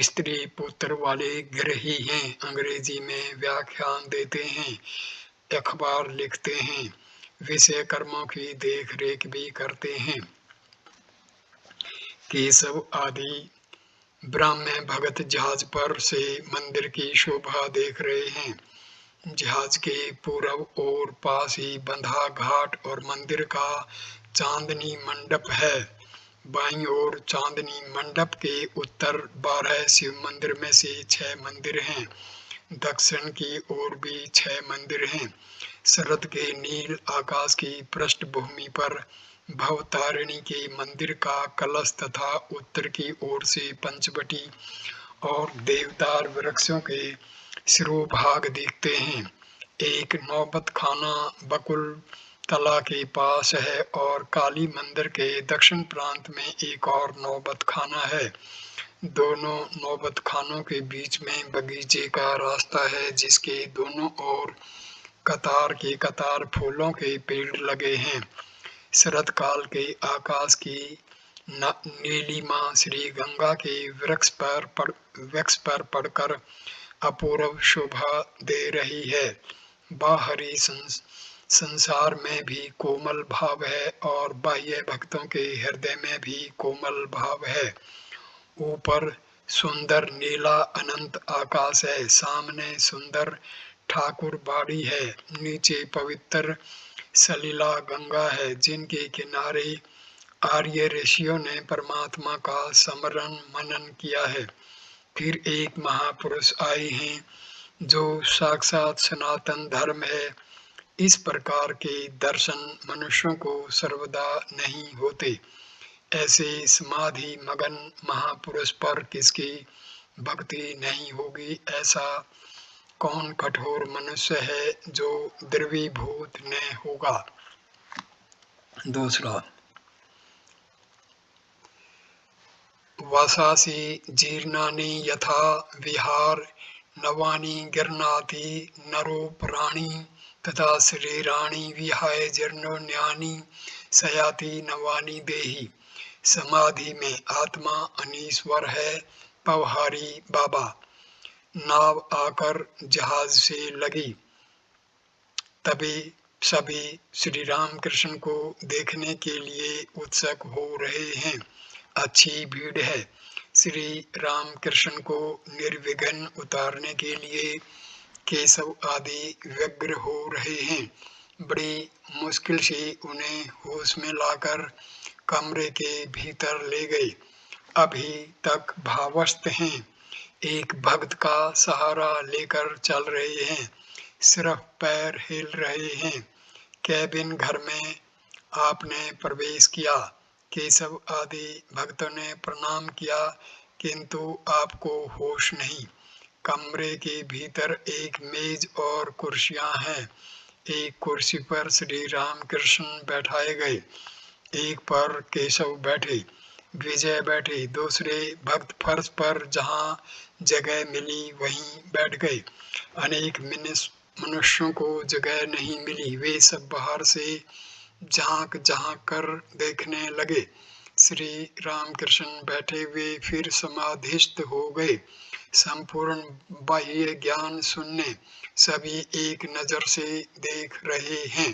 स्त्री पुत्र वाले गृही हैं, अंग्रेजी में व्याख्यान देते हैं, अखबार लिखते हैं, विषय कर्मों की देख रेख भी करते हैं। केशव आदि ब्राह्मण भगत जहाज पर से मंदिर की शोभा देख रहे हैं। जहाज के पूर्व ओर पास ही बंधा घाट और मंदिर का चांदनी मंडप है। बाईं ओर चांदनी मंडप के उत्तर 12 शिव मंदिर में से 6 मंदिर हैं। दक्षिण की ओर भी 6 मंदिर हैं। शरद के नील आकाश की पृष्ठभूमि पर भवतारिणी के मंदिर का कलश तथा उत्तर की ओर से पंचवटी और देवदार वृक्षों के शिरोभाग दिखते हैं। एक नौबत खाना बकुल तला के पास है और काली मंदिर के दक्षिण प्रांत में एक और नौबत खाना है। दोनों नौबत खानों के बीच में बगीचे का रास्ता है, जिसके दोनों ओर कतार के कतार फूलों के पेड़ लगे हैं। शरद काल के आकाश की नीलिमा श्री गंगा के वृक्ष पर पड़कर अपूर्व शोभा दे रही है। बाहरी संसार में भी कोमल भाव है और बाह्य भक्तों के हृदय में भी कोमल भाव है। ऊपर सुंदर नीला अनंत आकाश है, सामने सुंदर ठाकुर बाड़ी है, नीचे पवित्र सलीला गंगा है, जिनके किनारे आर्य ऋषियों ने परमात्मा का स्मरण मनन किया है। फिर एक महापुरुष आए हैं जो साक्षात सनातन धर्म है। इस प्रकार के दर्शन मनुष्यों को सर्वदा नहीं होते। ऐसे समाधि मगन महापुरुष पर किसकी भक्ति नहीं होगी? ऐसा कौन कठोर मनुष्य है जो द्रवीभूत न होगा? दूसरा, वसासि जीर्णानि यथा विहार नवानि गिरनाति नरो प्राणी तथा शरीराणि विहाय जीर्णोन्यानि सयाति नवानि देहि। समाधि में आत्मा अनीश्वर है, पवहारी बाबा। नाव आकर जहाज से लगी, तभी सभी श्री राम कृष्ण को देखने के लिए उत्सुक हो रहे हैं। अच्छी भीड़ है। श्री राम कृष्ण को निर्विघ्न उतारने के लिए केशव आदि व्यग्र हो रहे हैं। बड़ी मुश्किल से उन्हें होश में लाकर कमरे के भीतर ले गए। अभी तक भावस्थ हैं। एक भक्त का सहारा लेकर चल रहे हैं। सिर्फ पैर हिल रहे हैं। कैबिन घर में आपने प्रवेश किया। केशव आदि भक्तों ने प्रणाम किया, किंतु आपको होश नहीं। कमरे के भीतर एक मेज और कुर्सियां हैं। एक कुर्सी पर श्री राम कृष्ण बैठाए गए, एक पर केशव बैठे, विजय बैठे। दूसरे भक्त फर्श पर जहां जगह मिली वहीं बैठ गए। अनेक मनुष्यों को जगह नहीं मिली। वे सब बाहर से झांक झांक कर देखने लगे। श्री रामकृष्ण बैठे हुए फिर समाधिस्थ हो गए। संपूर्ण बाह्य ज्ञान शून्य। सभी एक नजर से देख रहे हैं।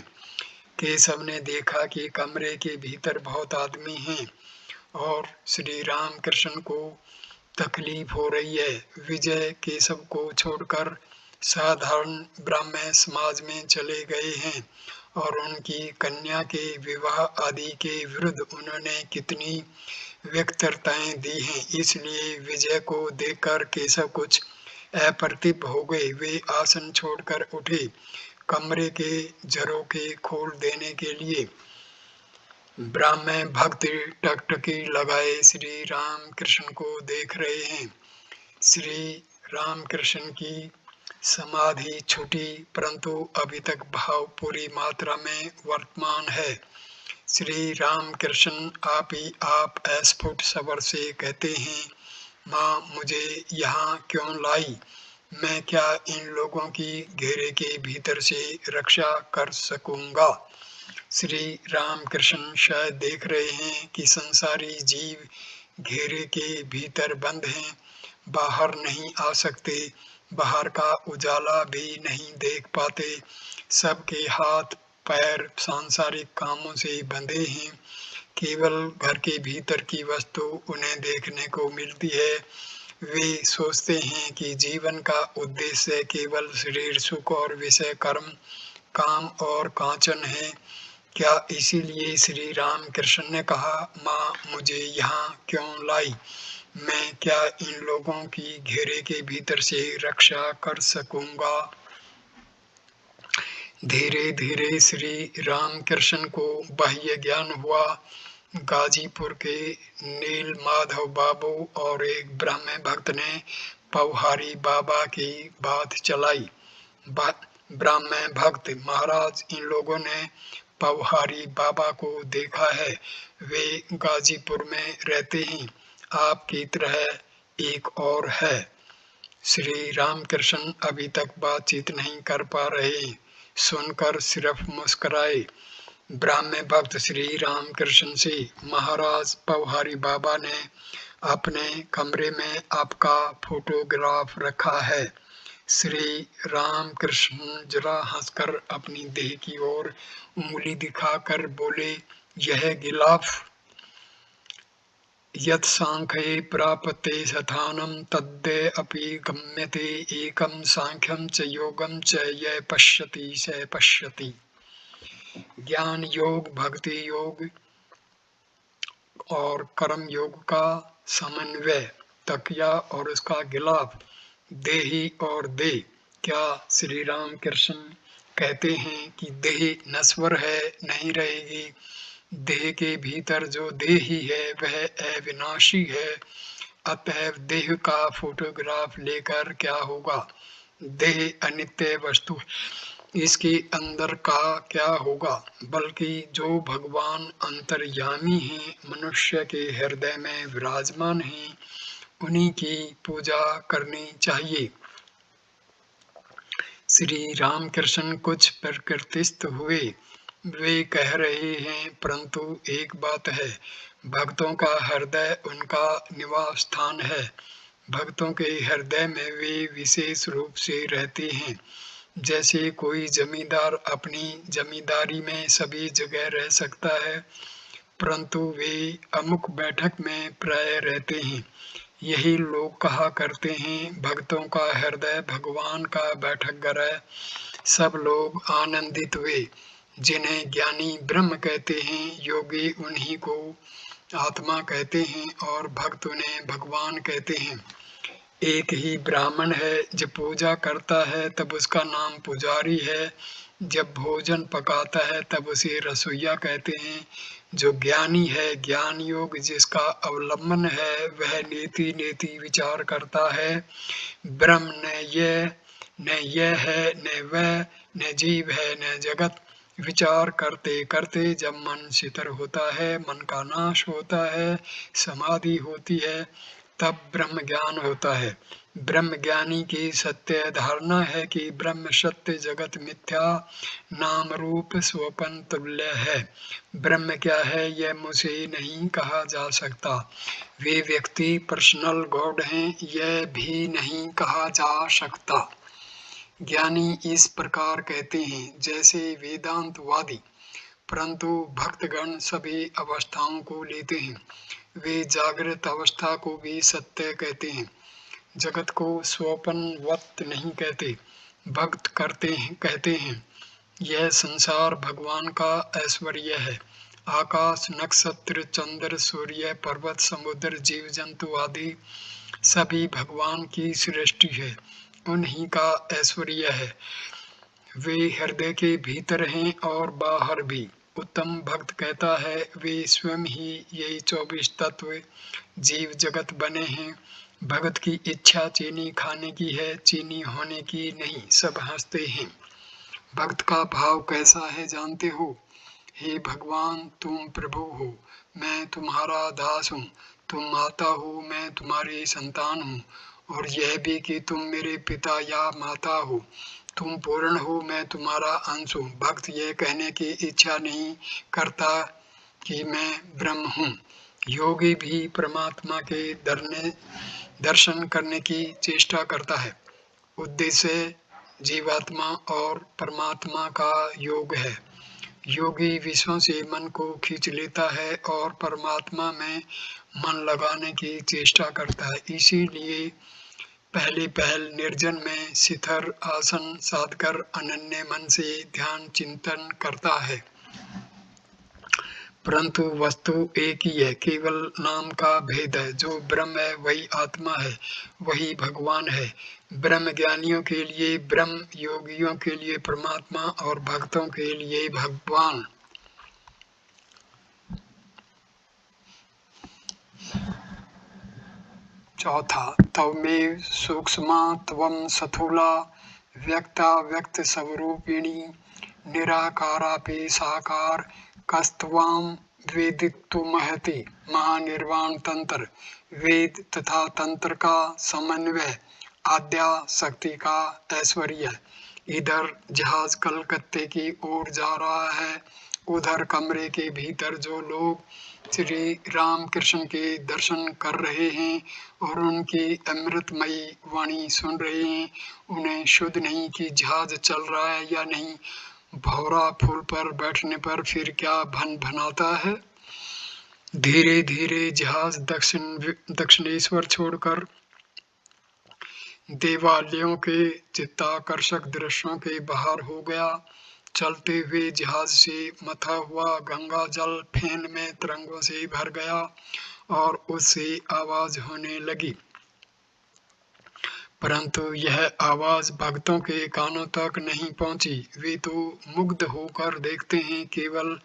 केशव ने देखा कि कमरे के भीतर बहुत आदमी हैं और श्री राम कृष्ण को तकलीफ हो रही है। विजय केशव को छोड़कर साधारण ब्राह्मण समाज में चले गए हैं और उनकी कन्या के विवाह आदि के विरुद्ध उन्होंने कितनी व्यक्तताएं दी हैं। इसलिए विजय को देखकर केशव कुछ अप्रतिभ हो गए। वे आसन छोड़कर उठे। कमरे के झरोखे खोल देने के लिए ब्राह्मण भक्त टकटकी लगाए श्री राम कृष्ण को देख रहे हैं। श्री राम कृष्ण की समाधि छूटी, परंतु अभी तक भाव पूरी मात्रा में वर्तमान है। श्री राम कृष्ण आप ही आप अस्फुट स्वर से कहते हैं, माँ मुझे यहाँ क्यों लाई? मैं क्या इन लोगों की घेरे के भीतर से रक्षा कर सकूंगा? श्री राम कृष्ण शायद देख रहे हैं कि संसारी जीव घेरे के भीतर बंद हैं, बाहर नहीं आ सकते, बाहर का उजाला भी नहीं देख पाते। सबके हाथ पैर सांसारिक कामों से बंधे हैं। केवल घर के भीतर की वस्तु उन्हें देखने को मिलती है। वे सोचते हैं कि जीवन का उद्देश्य केवल शरीर सुख और विषय कर्म, काम और कांचन है। क्या इसीलिए श्री राम कृष्ण ने कहा, माँ मुझे यहाँ क्यों लाई? मैं क्या इन लोगों की घेरे के भीतर से रक्षा कर सकूंगा? धीरे धीरे श्री राम कृष्ण को बाह्य ज्ञान हुआ। गाजीपुर के नील माधव बाबू और एक ब्राह्मण भक्त ने पवहारी बाबा की बात चलाई। ब्राह्मण भक्त, महाराज इन लोगों ने पवहारी बाबा को देखा है। वे गाजीपुर में रहते हैं। आपकी तरह एक और है। श्री रामकृष्ण अभी तक बातचीत नहीं कर पा रहे, सुनकर सिर्फ मुस्कुराए। ब्राह्मण भक्त श्री रामकृष्ण से, महाराज पवहारी बाबा ने अपने कमरे में आपका फोटोग्राफ रखा है। श्री रामकृष्ण जरा हंसकर अपनी देह की ओर उंगली दिखाकर बोले, यह गिलाफ यत्सांख्ये प्राप्ते स्थानं तद्दे अपि गम्यते एकं सांख्यं च योगं च यः पश्यति स पश्यति। ज्ञान योग, भक्ति योग और कर्म योग का समन्वय, तकिया और उसका गिलाफ, देही और देह। क्या श्री राम कृष्ण कहते हैं कि देह नश्वर है, नहीं रहेगी? देह के भीतर जो देही है वह अविनाशी है। अतएव देह का फोटोग्राफ लेकर क्या होगा? देह अनित्य वस्तु, इसके अंदर का क्या होगा? बल्कि जो भगवान अंतर्यामी हैं, मनुष्य के हृदय में विराजमान हैं, उन्हीं की पूजा करनी चाहिए। श्री रामकृष्ण कुछ प्रकृतिस्थ हुए। वे कह रहे हैं, परंतु एक बात है, भक्तों का हृदय उनका निवास स्थान है। भक्तों के हृदय में वे विशेष रूप से रहते हैं। जैसे कोई जमींदार अपनी जमींदारी में सभी जगह रह सकता है, परंतु वे अमुक बैठक में प्राय रहते हैं। यही लोग कहा करते हैं, भक्तों का हृदय भगवान का बैठकघर है। सब लोग आनंदित हुए, जिन्हें ज्ञानी ब्रह्म कहते हैं। योगी उन्हीं को आत्मा कहते हैं और भक्त उन्हें भगवान कहते हैं। एक ही ब्राह्मण है, जब पूजा करता है तब उसका नाम पुजारी है, जब भोजन पकाता है तब उसे रसोइया कहते हैं। जो ज्ञानी है, ज्ञान योग जिसका अवलंबन है, वह नीति नीति विचार करता है। ब्रह्म न यह है, न वह, न जीव है, न जगत। विचार करते करते जब मन शिथिल होता है, मन का नाश होता है, समाधि होती है, तब ब्रह्म ज्ञान होता है। ब्रह्म ज्ञानी की सत्य धारणा है कि ब्रह्म सत्य, जगत मिथ्या, नाम रूप स्वपन तुल्य है। ब्रह्म क्या है यह मुझे नहीं कहा जा सकता। वे व्यक्ति पर्सनल गॉड हैं, यह भी नहीं कहा जा सकता। ज्ञानी इस प्रकार कहते हैं जैसे वेदांतवादी, परंतु भक्तगण सभी अवस्थाओं को लेते हैं। वे जागृत अवस्था को भी सत्य कहते हैं, जगत को स्वपनवत नहीं कहते। भक्त कहते हैं यह संसार भगवान का ऐश्वर्य है। आकाश, नक्षत्र, चंद्र, सूर्य, पर्वत, समुद्र, जीव जंतु आदि सभी भगवान की सृष्टि है, उन्हीं का ऐश्वर्य है। वे हृदय के भीतर हैं और बाहर भी। उत्तम भक्त कहता है वे स्वयं ही यही 24 तत्व जीव जगत बने हैं। भगत की इच्छा चीनी खाने की है, चीनी होने की नहीं। सब हंसते हैं। भक्त का भाव कैसा है जानते हो? हे भगवान, तुम प्रभु हो, मैं तुम्हारा दास हूँ। तुम माता हो, मैं तुम्हारी संतान हूँ। और यह भी कि तुम मेरे पिता या माता हो। तुम पूर्ण हो, मैं तुम्हारा अंश हूँ। भक्त यह कहने की इच्छा नहीं करता कि मैं ब्रह्म हूँ। योगी भी परमात्मा के दर्शन करने की चेष्टा करता है। उद्देश्य जीवात्मा और परमात्मा का योग है। योगी विषयों से मन को खींच लेता है और परमात्मा में मन लगाने की चेष्टा करता है। इसीलिए पहले पहल निर्जन में शिथिल आसन साधकर अनन्य मन से ध्यान चिंतन करता है। परंतु वस्तु एक ही है, केवल नाम का भेद है। जो ब्रह्म है वही आत्मा है, वही भगवान है। ब्रह्म ज्ञानियों के लिए ब्रह्म, योगियों के लिए परमात्मा और भक्तों के लिए भगवान। चौथा, तवमेव सूक्ष्मा त्वं स्थूला व्यक्ता व्यक्त स्वरूपिणी निराकारापि साकार कस्त्वां वेदितुमहति। महानिर्वाण तंत्र वेद तथा तंत्र का समन्वय, आद्या शक्ति का ऐश्वर्य। इधर जहाज कलकत्ते की ओर जा रहा है, उधर कमरे के भीतर जो लोग श्री राम कृष्ण के दर्शन कर रहे हैं और उनकी अमृतमयी वाणी सुन रहे हैं, उन्हें शुद्ध नहीं कि जहाज चल रहा है या नहीं। भौरा फूल पर बैठने पर फिर क्या भन भनाता है। धीरे धीरे जहाज दक्षिणेश्वर छोड़कर देवालयों के चित्ताकर्षक दृश्यों के बाहर हो गया। चलते हुए जहाज से मथा हुआ गंगा जल फेन में तरंगों से भर गया और उससे आवाज होने लगी, परंतु यह आवाज भक्तों के कानों तक नहीं पहुंची। वे तो मुग्ध होकर देखते हैं केवल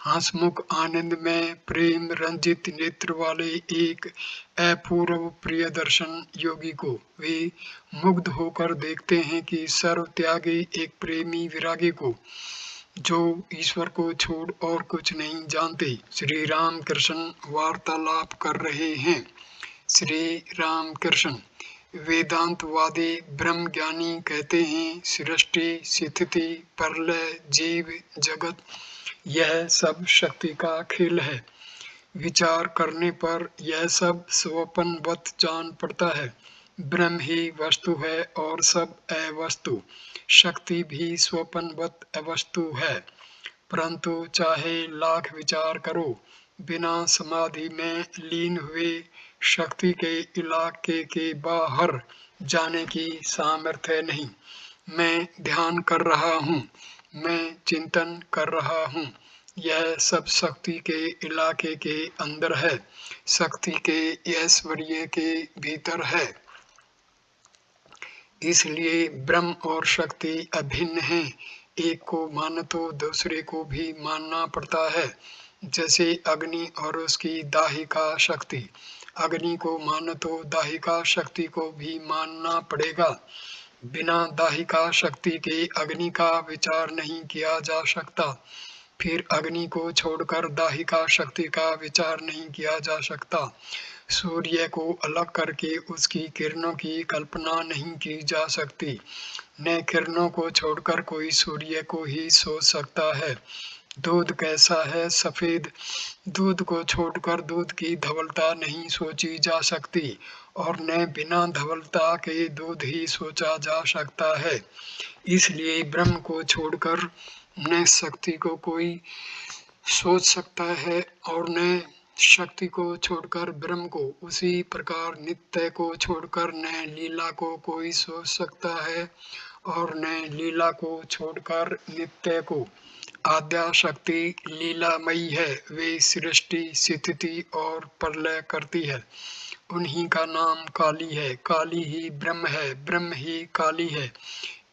हंसमुख आनंद में प्रेम रंजित नेत्र वाले एक अपूर्व प्रिय दर्शन योगी को। वे मुग्ध होकर देखते हैं कि सर्व त्यागी एक प्रेमी विरागी को, जो ईश्वर को छोड़ और कुछ नहीं जानते। श्री राम कृष्ण वार्तालाप कर रहे हैं। श्री राम कृष्ण वेदांतवादी ब्रह्म ज्ञानी कहते हैं सृष्टि, स्थिति, प्रलय, जीव जगत यह सब शक्ति का खेल है। विचार करने पर यह सब स्वपनवत जान पड़ता है। ब्रह्म ही वस्तु है और सब अवस्तु। शक्ति भी स्वपनवत अवस्तु है, परंतु चाहे लाख विचार करो, बिना समाधि में लीन हुए शक्ति के इलाके के बाहर जाने की सामर्थ्य नहीं। मैं ध्यान कर रहा हूँ, मैं चिंतन कर रहा हूँ, यह सब शक्ति के इलाके के अंदर है, शक्ति के ऐश्वर्य के भीतर है। इसलिए ब्रह्म और शक्ति अभिन्न हैं। एक को मानो तो दूसरे को भी मानना पड़ता है। जैसे अग्नि और उसकी दाहिका शक्ति। अग्नि को मानो तो दाहिका शक्ति को भी मानना पड़ेगा। बिना दाहिका शक्ति के अग्नि का विचार नहीं किया जा सकता। फिर अग्नि को छोड़कर दाहिका शक्ति का विचार नहीं किया जा सकता। सूर्य को अलग करके उसकी किरणों की कल्पना नहीं की जा सकती। न किरणों को छोड़कर कोई सूर्य को ही सोच सकता है। दूध कैसा है सफेद, दूध को छोड़कर दूध की धवलता नहीं सोची जा सकती, और न बिना धवलता के दूध ही सोचा जा सकता है। इसलिए ब्रह्म को छोड़कर न शक्ति को कोई सोच सकता है और न शक्ति को छोड़कर ब्रह्म को। उसी प्रकार नित्य को छोड़कर न लीला को कोई सोच सकता है और न लीला को छोड़कर नित्य को। आद्या शक्ति लीलामयी है, वे सृष्टि स्थिति और प्रलय करती है। उन्हीं का नाम काली है। काली ही ब्रह्म है, ब्रह्म ही काली है।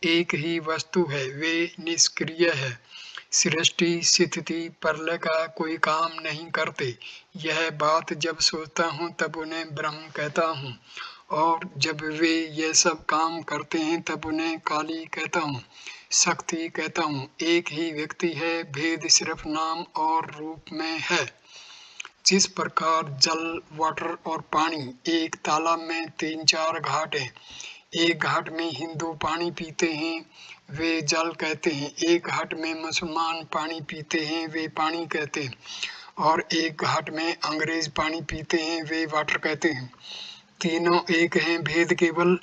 एक ही वस्तु है, वे निष्क्रिय है। सृष्टि स्थिति प्रलय का कोई काम नहीं करते। यह बात जब सोचता हूँ तब उन्हें ब्रह्म कहता हूँ, और जब वे ये सब काम करते हैं तब उन्हें काली कहता हूँ, शक्ति कहता हूँ। एक ही व्यक्ति है, भेद सिर्फ नाम और रूप में है। जिस प्रकार जल, वाटर और पानी, एक तालाब में 3-4 घाट हैं। एक घाट में हिंदू पानी पीते हैं, वे जल कहते हैं। एक घाट में मुसलमान पानी पीते हैं, वे पानी कहते हैं। और एक घाट में अंग्रेज पानी पीते हैं, वे वाटर कहते हैं। तीनों एक हैं, भेद केवल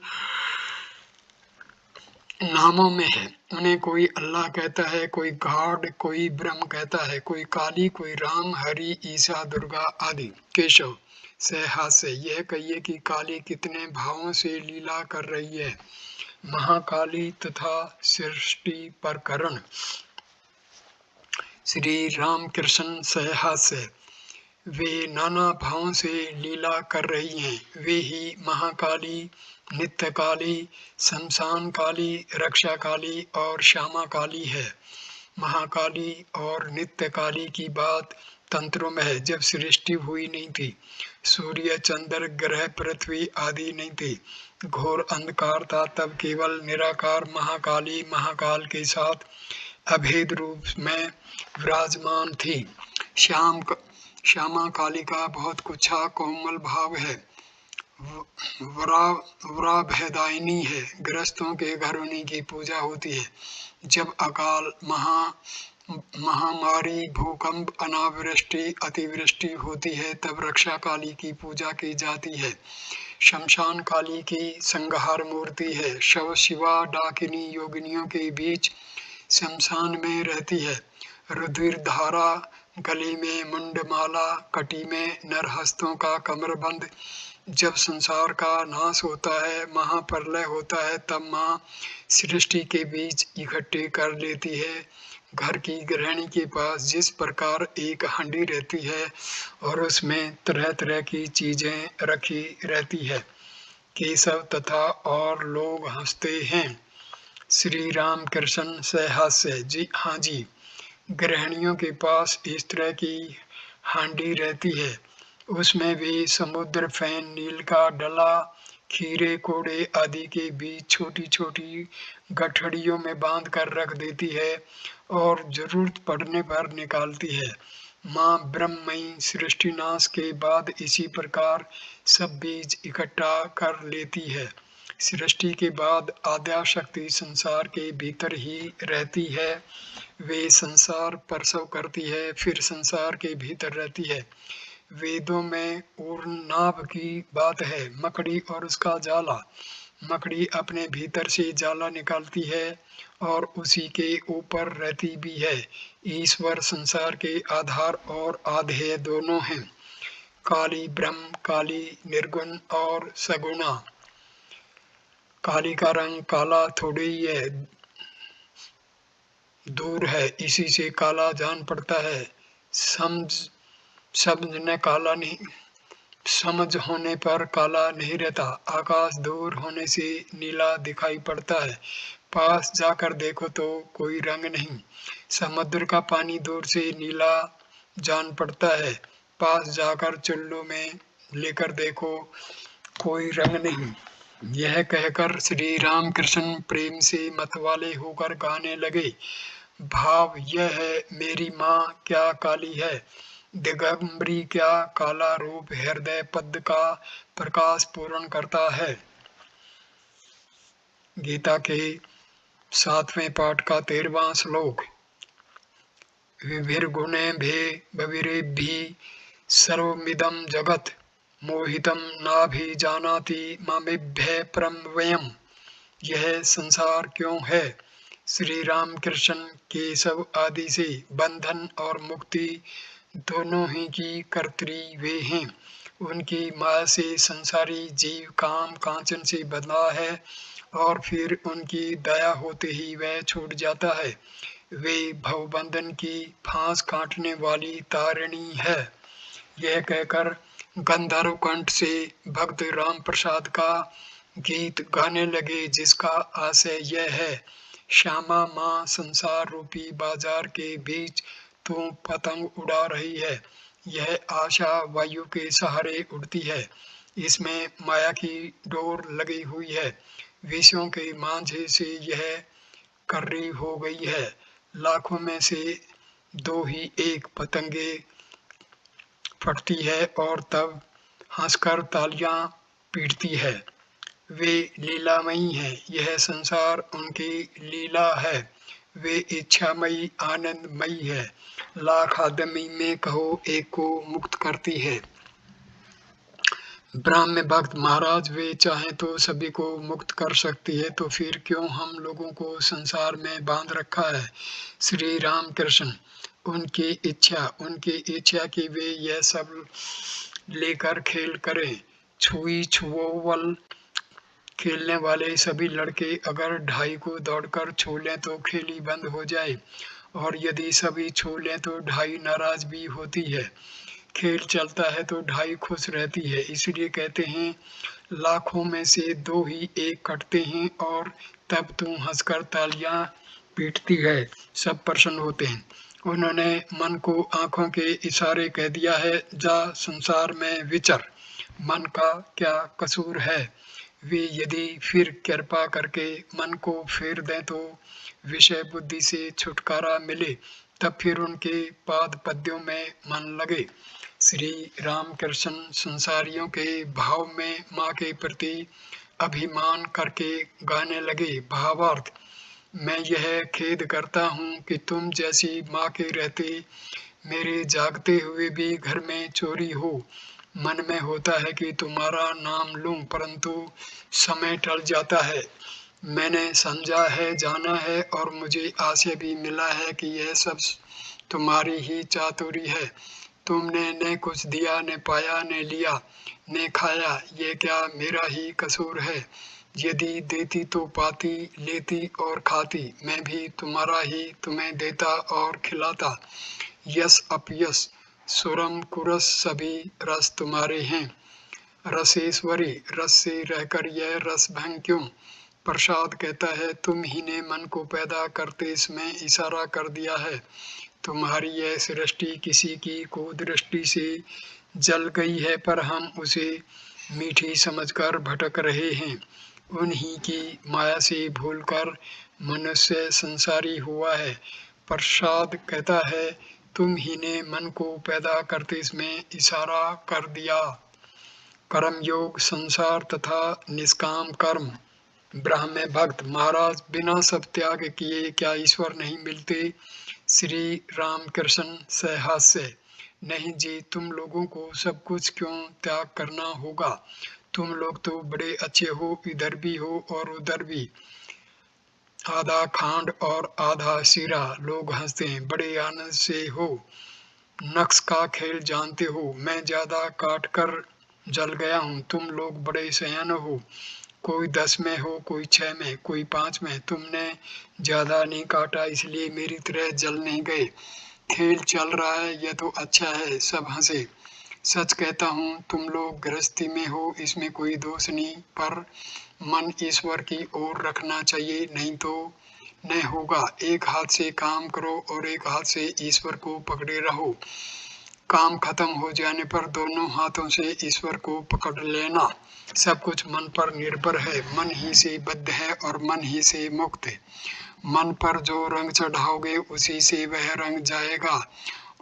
नामों में है। उन्हें कोई अल्लाह कहता है, कोई गॉड, कोई ब्रह्म कहता है, कोई काली, कोई राम, हरि, ईसा, दुर्गा आदि। केशव से हास्य, यह कहिए कि काली कितने भावों से लीला कर रही है। महाकाली तथा सृष्टि प्रकरण। श्री रामकृष्ण से हास्य, वे नाना भावों से लीला कर रही हैं। वे ही महाकाली, नित्य काली, शमशान काली, रक्षा काली और श्यामा काली है। महाकाली और नित्य काली की बात तंत्रों में है। जब सृष्टि हुई नहीं थी, सूर्य, चंद्र, ग्रह, पृथ्वी आदि नहीं थी, घोर अंधकार था, तब केवल निराकार महाकाली महाकाल के साथ अभेद रूप में विराजमान थी। श्यामा काली का बहुत कुछा कोमल भाव है, वराभयदायिनी है। गृहस्थों के घर उन्हीं की पूजा होती है। जब अकाल, महामारी, भूकंप, अनावृष्टि, अतिवृष्टि होती है, तब रक्षा काली की पूजा की जाती है। शमशान काली की संहार मूर्ति है। शव शिवा डाकिनी योगिनियों के बीच शमशान में रहती है। रुधिर धारा, गले में मुंडमाला, कटी में नरहस्तों का कमरबंद। जब संसार का नाश होता है, महाप्रलय होता है, तब माँ सृष्टि के बीच इकट्ठी कर लेती है। घर की गृहिणी के पास जिस प्रकार एक हांडी रहती है और उसमें तरह तरह की चीजें रखी रहती है। केशव तथा और लोग हंसते हैं। श्री राम कृष्ण से हास्य, जी हाँ जी, गृहिणियों के पास इस तरह की हांडी रहती है। उसमें वे समुद्र, फैन, नील का डला, खीरे, कोड़े आदि के बीच छोटी छोटी गठड़ियों में बांध कर रख देती है और जरूरत पड़ने पर निकालती है। माँ ब्रह्ममयी सृष्टिनाश के बाद इसी प्रकार सब बीज इकट्ठा कर लेती है। सृष्टि के बाद आद्या शक्ति संसार के भीतर ही रहती है। वे संसार प्रसव करती है, फिर संसार के भीतर रहती है, वेदों में ऊर्नाभ की बात है, मकड़ी और उसका जाला। मकड़ी अपने भीतर से जाला निकालती है और उसी के ऊपर रहती भी है। ईश्वर संसार के आधार और आधेय दोनों हैं। काली ब्रह्म, काली निर्गुण और सगुणा। काली का रंग काला थोड़ी ही है, दूर है, इसी से काला जान पड़ता है। समझ समझ ने काला नहीं, समझ होने पर काला नहीं रहता। आकाश दूर होने से नीला दिखाई पड़ता है, पास जाकर देखो तो कोई रंग नहीं। समुद्र का पानी दूर से नीला जान पड़ता है, पास जाकर चुल्लू में लेकर देखो कोई रंग नहीं। यह कहकर श्री राम कृष्ण प्रेम से मतवाले होकर गाने लगे। भाव यह है, मेरी माँ क्या काली है, दिगंबरी क्या काला रूप हृदय पद का प्रकाश पूर्ण करता है। गीता के 7वें पाठ का 13वां श्लोक। विभिर्गुणे भे बविरेभि सर्वमिदं जगत मोहितं नाभिजानाति मामेभ्य परं वयम्। यह संसार क्यों है? श्री राम कृष्ण केशव आदि से बंधन और मुक्ति दोनों ही की कर्त्री वे हैं। उनकी माया से संसारी जीव काम कांचन से बंधा है और फिर उनकी दया होते ही वह छूट जाता है। वे भवबंधन की फांस काटने वाली तारिणी है। यह कहकर गंधर्व कंठ से भक्त राम प्रसाद का गीत गाने लगे, जिसका आशय यह है, श्यामा माँ संसार रूपी बाजार के बीच तू पतंग उड़ा रही है। यह आशा वायु के सहारे उड़ती है, इसमें माया की डोर लगी हुई है। विषयों के मांझे से यह कर्री हो गई है। लाखों में से दो ही एक पतंगे फटती है और तब हंसकर तालियां पीटती है। वे लीलामयी हैं, यह संसार उनकी लीला है। वे इच्छामयी आनंदमयी है, लाख आदमी में कहो एक को मुक्त करती है। ब्राह्म भक्त महाराज, वे चाहें तो सभी को मुक्त कर सकती है, तो फिर क्यों हम लोगों को संसार में बांध रखा है? श्री राम कृष्ण उनकी इच्छा कि वे यह सब लेकर खेल करें। छुई छुओवल खेलने वाले सभी लड़के अगर ढाई को दौड़कर छू लें तो खेल ही बंद हो जाए, और यदि सभी छू लें तो ढाई नाराज भी होती है। खेल चलता है तो ढाई खुश रहती है। इसलिए कहते हैं, लाखों में से दो ही एक कटते हैं और तब तू हंसकर तालियां पीटती है, सब प्रसन्न होते हैं। उन्होंने मन को आंखों के इशारे कह दिया है, जा संसार में विचर। मन का क्या कसूर है? वे यदि फिर कृपा करके मन को फेर दें तो विषय बुद्धि से छुटकारा मिले, तब फिर उनके पाद पद्यों में मन लगे। श्री राम कृष्ण संसारियों के भाव में माँ के प्रति अभिमान करके गाने लगे। भावार्थ, मैं यह खेद करता हूँ कि तुम जैसी माँ के रहते मेरे जागते हुए भी घर में चोरी हो। मन में होता है कि तुम्हारा नाम लूं, परंतु समय टल जाता है। मैंने समझा है, जाना है और मुझे आशय भी मिला है कि यह सब तुम्हारी ही चातुरी है। तुमने न कुछ दिया, न पाया, न लिया, न खाया, ये क्या मेरा ही कसूर है? यदि देती तो पाती, लेती और खाती, मैं भी तुम्हारा ही तुम्हें देता और खिलाता। यस अपयस सुरम कुरस सभी रस तुम्हारे हैं। रसेश्वरी, रस से रहकर यह रस भंग क्यों? प्रसाद कहता है, तुम ही ने मन को पैदा करते इसमें इशारा कर दिया है। तुम्हारी यह सृष्टि किसी की कुदृष्टि से जल गई है, पर हम उसे मीठी समझकर भटक रहे हैं। उन्हीं की माया से भूलकर मनुष्य संसारी हुआ है। प्रसाद कहता है, तुम ही ने मन को पैदा करते इसमें इशारा कर दिया। कर्म योग, संसार तथा निष्काम कर्म। ब्राह्मण भक्त, महाराज बिना सब त्याग किए क्या ईश्वर नहीं मिलते? श्री राम कृष्ण सहहास्य। नहीं जी, तुम लोगों को सब कुछ क्यों त्याग करना होगा? तुम लोग तो बड़े अच्छे हो, इधर भी हो और उधर भी। आधा खांड और आधा शीरा। लोग हंसते हैं, बड़े आनंद से हो। नक्श का खेल जानते हो। मैं ज्यादा काट कर जल गया हूँ, तुम लोग बड़े सयाने हो। कोई 10 में हो, कोई 6 में, कोई 5 में। तुमने ज्यादा नहीं काटा इसलिए मेरी तरह जल नहीं गए। खेल चल रहा है, यह तो अच्छा है। सब हंसे। सच कहता हूँ, तुम लोग गृहस्थी में हो, इसमें कोई दोष नहीं, पर मन ईश्वर की ओर रखना चाहिए, नहीं तो न होगा। एक हाथ से काम करो और एक हाथ से ईश्वर को पकड़े रहो। काम खत्म हो जाने पर दोनों हाथों से ईश्वर को पकड़ लेना। सब कुछ मन पर निर्भर है। मन ही से बद्ध है और मन ही से मुक्त है। मन पर जो रंग चढ़ाओगे उसी से वह रंग जाएगा।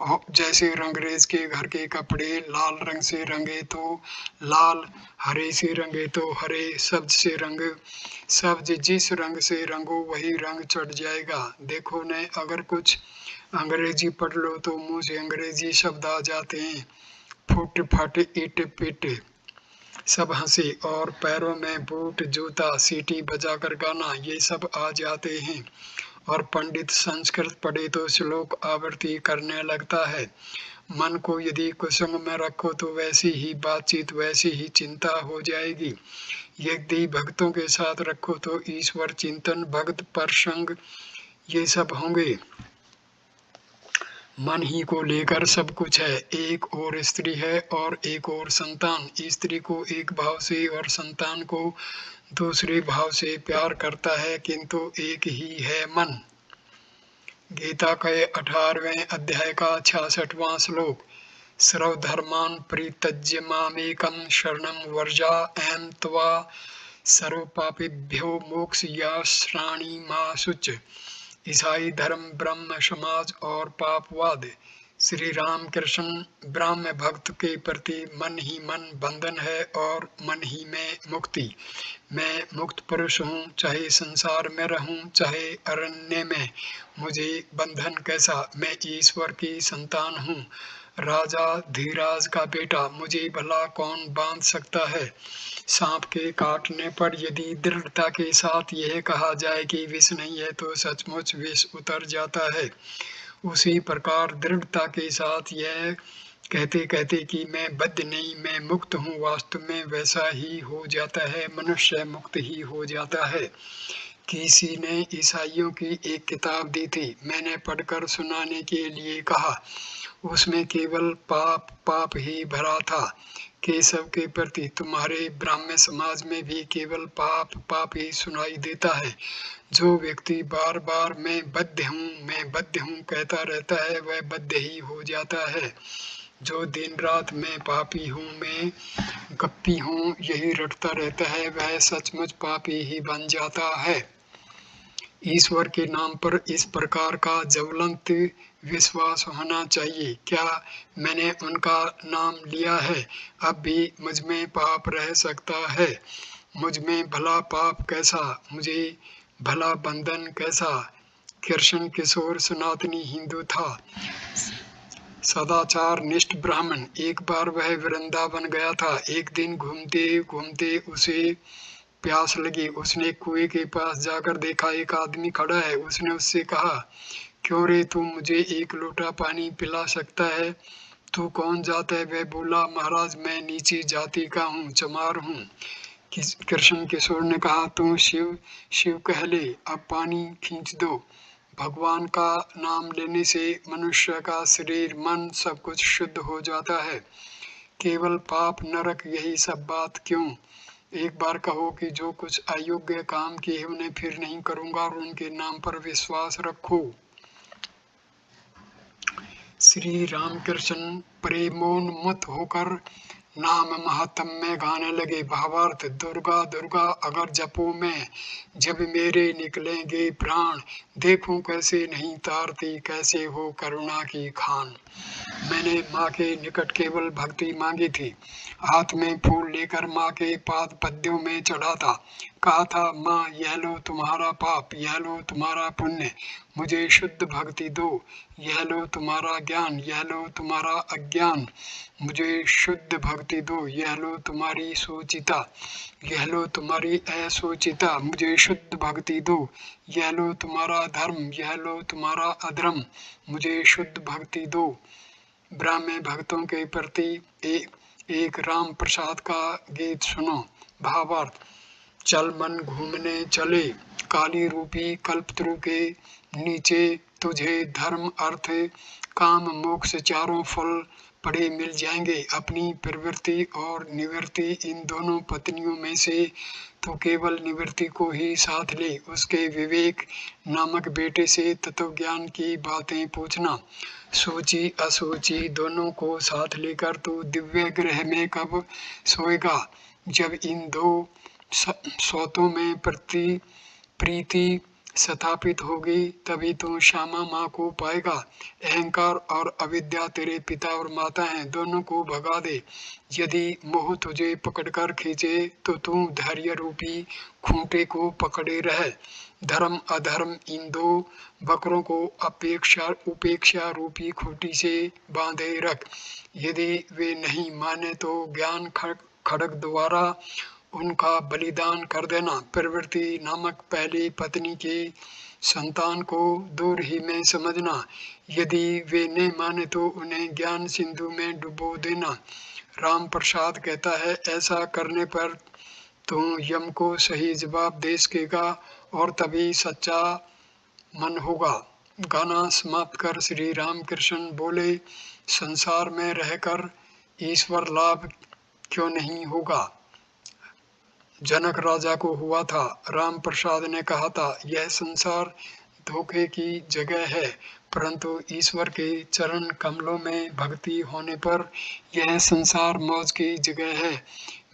और जैसे रंगरेज के घर के कपड़े लाल रंग से रंगे तो लाल, हरे से रंगे तो हरे, सब्ज से रंग सब्ज। जिस रंग से रंगो वही रंग चढ़ जाएगा। देखो न, अगर कुछ अंग्रेजी पढ़ लो तो मुंह से अंग्रेजी शब्द आ जाते हैं। फुट फट इट पिट। सब हंसे। और पैरों में बूट जूता, सीटी बजाकर गाना, ये सब आ जाते हैं। और पंडित संस्कृत पढ़े तो श्लोक आवृत्ति करने लगता है। मन को यदि कुसंग में रखो तो वैसी ही बातचीत, वैसी ही चिंता हो जाएगी। यदि भक्तों के साथ रखो तो ईश्वर चिंतन, भक्त प्रसंग, ये सब होंगे। मन ही को लेकर सब कुछ है। एक और स्त्री है और एक और संतान। स्त्री को एक भाव से और संतान को दूसरे भाव से प्यार करता है, किंतु एक ही है मन। गीता के 18वें अध्याय का 66वां श्लोक। सर्वधर्मान् परित्यज्य मामेकं शरणं व्रज अहं त्वा सर्वपापेभ्यो मोक्षयिष्यामि मा शुच। ईसाई धर्म, ब्रह्म समाज और पापवाद। श्री राम कृष्ण ब्राह्म भक्त के प्रति मन ही मन बंधन है और मन ही में मुक्ति। मैं मुक्त पुरुष हूँ, चाहे संसार में रहूं चाहे अरण्य में। मुझे बंधन कैसा? मैं ईश्वर की संतान हूँ, राजा धीराज का बेटा। मुझे भला कौन बांध सकता है? सांप के काटने पर यदि दृढ़ता के साथ यह कहा जाए कि विष नहीं है तो सचमुच विष उतर जाता है। उसी प्रकार दृढ़ता के साथ यह कहते कहते कि मैं बद्ध नहीं, मैं मुक्त हूँ, वास्तव में वैसा ही हो जाता है। मनुष्य मुक्त ही हो जाता है। किसी ने ईसाइयों की एक किताब दी थी, मैंने पढ़कर सुनाने के लिए कहा। उसमें केवल पाप पाप ही भरा था। केशव के प्रति तुम्हारे ब्राह्मण समाज में भी केवल पाप पाप ही सुनाई देता है। जो व्यक्ति बार बार मैं बद्ध हूँ कहता रहता है, वह बद्ध ही हो जाता है। जो दिन रात मैं पापी हूँ, मैं गप्पी हूँ यही रटता रहता है, वह सचमुच पापी ही बन जाता है। ईश्वर के नाम पर इस प्रकार का ज्वलंत विश्वास होना चाहिए। क्या मैंने उनका नाम लिया है? अब भी मुझ में पाप रह सकता है। मुझ में भला पाप कैसा, मुझे भला बंधन कैसा? कृष्ण किशोर सनातनी हिंदू था, सदाचार निष्ठ ब्राह्मण। एक बार वह वृंदावन गया था। एक दिन घूमते घूमते उसे प्यास लगी। उसने कुएं के पास जाकर देखा, एक आदमी खड़ा है। उसने उससे कहा, क्यों रे, तू मुझे एक लोटा पानी पिला सकता है? तू कौन जात है? वह बोला, महाराज मैं नीची जाति का हूँ, चमार हूँ। कृष्ण किशोर ने कहा, तू शिव शिव कह ले, अब पानी खींच दो। भगवान का नाम लेने से मनुष्य का शरीर मन सब कुछ शुद्ध हो जाता है। केवल पाप नरक, यही सब बात क्यों? एक बार कहो कि जो कुछ अयोग्य काम किए उन्हें फिर नहीं करूंगा और उनके नाम पर विश्वास रखो। श्री रामकृष्ण प्रेमोन्मत्त होकर नाम महात्म में गाने लगे। भावार्थ, दुर्गा दुर्गा अगर जपो में, जब मेरे निकलेंगे प्राण, देखूं कैसे नहीं तारती, कैसे हो करुणा की खान। मैंने माँ के निकट केवल भक्ति मांगी थी। हाथ में फूल लेकर माँ के पाद पद्यों में चढ़ा था। कहा था, माँ यह लो तुम्हारा पाप, यह लो तुम्हारा पुण्य, मुझे शुद्ध भक्ति दो, यह लो तुम्हारा ज्ञान, यह लो तुम्हारा अज्ञान, मुझे शुद्ध भक्ति दो, यह लो तुम्हारी सोचिता, यह लो तुम्हारी असोचिता, मुझे शुद्ध भक्ति दो, यह लो तुम्हारा धर्म, यह लो तुम्हारा अधर्म, मुझे शुद्ध भक्ति दो। ब्राह्मण भक्तों के प्रति एक राम प्रसाद का गीत सुनो। भावार्थ: चल मन घूमने चले, काली रूपी कल्पतरु के नीचे तुझे धर्म अर्थ काम मोक्ष चारों फल पड़े मिल जाएंगे। अपनी प्रवृत्ति और निवृत्ति इन दोनों पत्नियों में से तो केवल निवृत्ति को ही साथ ले। उसके विवेक नामक बेटे से तत्व ज्ञान की बातें पूछना। सोची असोची दोनों को साथ लेकर तू दिव्य ग्रह में कब सोएगा? जब इन दो सौतों में प्रीति स्थापित होगी तभी तू श्यामा माँ को पाएगा। अहंकार और अविद्या तेरे पिता और माता हैं, दोनों को भगा दे। यदि मोह तुझे पकड़कर खींचे तो तू धैर्य रूपी खूंटे को पकड़े रह। धर्म अधर्म इन दो बकरों को उपेक्षा रूपी खूंटी से बांधे रख। यदि वे नहीं माने तो ज्ञान खड्ग द्वारा उनका बलिदान कर देना। प्रवृत्ति नामक पहली पत्नी के संतान को दूर ही में समझना। यदि वे न माने तो उन्हें ज्ञान सिंधु में डुबो देना। राम प्रसाद कहता है, ऐसा करने पर तू यम को सही जवाब दे सकेगा और तभी सच्चा मन होगा। गाना समाप्त कर श्री रामकृष्ण बोले, संसार में रहकर ईश्वर लाभ क्यों नहीं होगा? जनक राजा को हुआ था। राम प्रसाद ने कहा था, यह संसार धोखे की जगह है, परंतु ईश्वर के चरण कमलों में भक्ति होने पर यह संसार मौज की जगह है।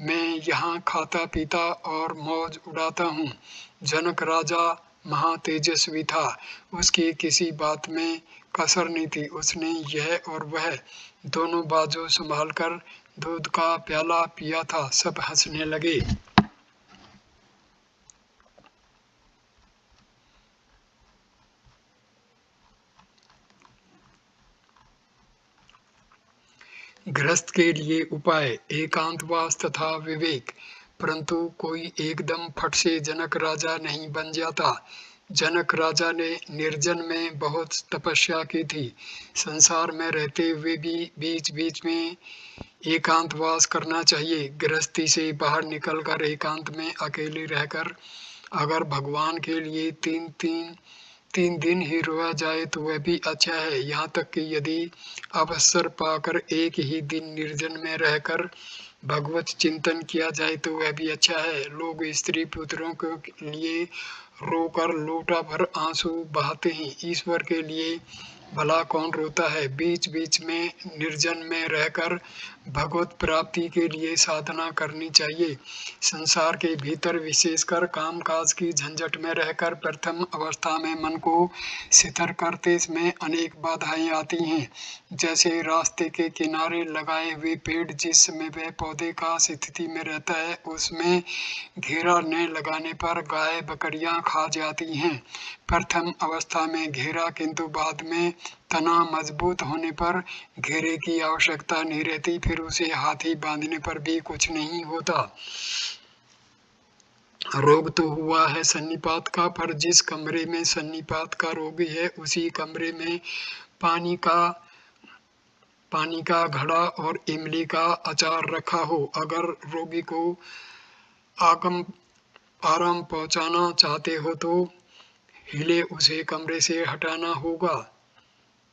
मैं यहाँ खाता पीता और मौज उड़ाता हूँ। जनक राजा महातेजस्वी था, उसकी किसी बात में कसर नहीं थी। उसने यह और वह दोनों बाजू संभालकर दूध का प्याला पिया था। सब हंसने लगे। गृहस्थ के लिए उपाय: एकांतवास तथा विवेक। परंतु कोई एकदम फट से जनक राजा नहीं बन जाता। जनक राजा ने निर्जन में बहुत तपस्या की थी। संसार में रहते हुए भी बीच बीच में एकांतवास करना चाहिए। गृहस्थी से बाहर निकलकर एकांत में अकेले रहकर अगर भगवान के लिए तीन दिन ही रोया जाए तो वह भी अच्छा है। यहाँ तक कि यदि अवसर पाकर एक ही दिन निर्जन में रहकर भगवत चिंतन किया जाए तो वह भी अच्छा है। लोग स्त्री पुत्रों के लिए रोकर लोटा भर आंसू बहाते हैं, ईश्वर के लिए भला कौन रोता है? बीच बीच में निर्जन में रहकर भगवत प्राप्ति के लिए साधना करनी चाहिए। संसार के भीतर विशेषकर कामकाज की झंझट में रहकर प्रथम अवस्था में मन को शिथिल करते इसमें अनेक बाधाएं आती हैं। जैसे रास्ते के किनारे लगाए हुए पेड़ जिस समय वह पौधे का स्थिति में रहता है उसमें घेरा न लगाने पर गाय बकरियां खा जाती हैं। प्रथम अवस्था में घेरा, किंतु बाद में तना मजबूत होने पर घेरे की आवश्यकता नहीं रहती। फिर उसे हाथी बांधने पर भी कुछ नहीं होता। रोग तो हुआ है सन्निपात का, पर जिस कमरे में सन्निपात का रोगी है उसी कमरे में पानी का घड़ा और इमली का अचार रखा हो। अगर रोगी को आराम पहुंचाना चाहते हो तो हिले उसे कमरे से हटाना होगा,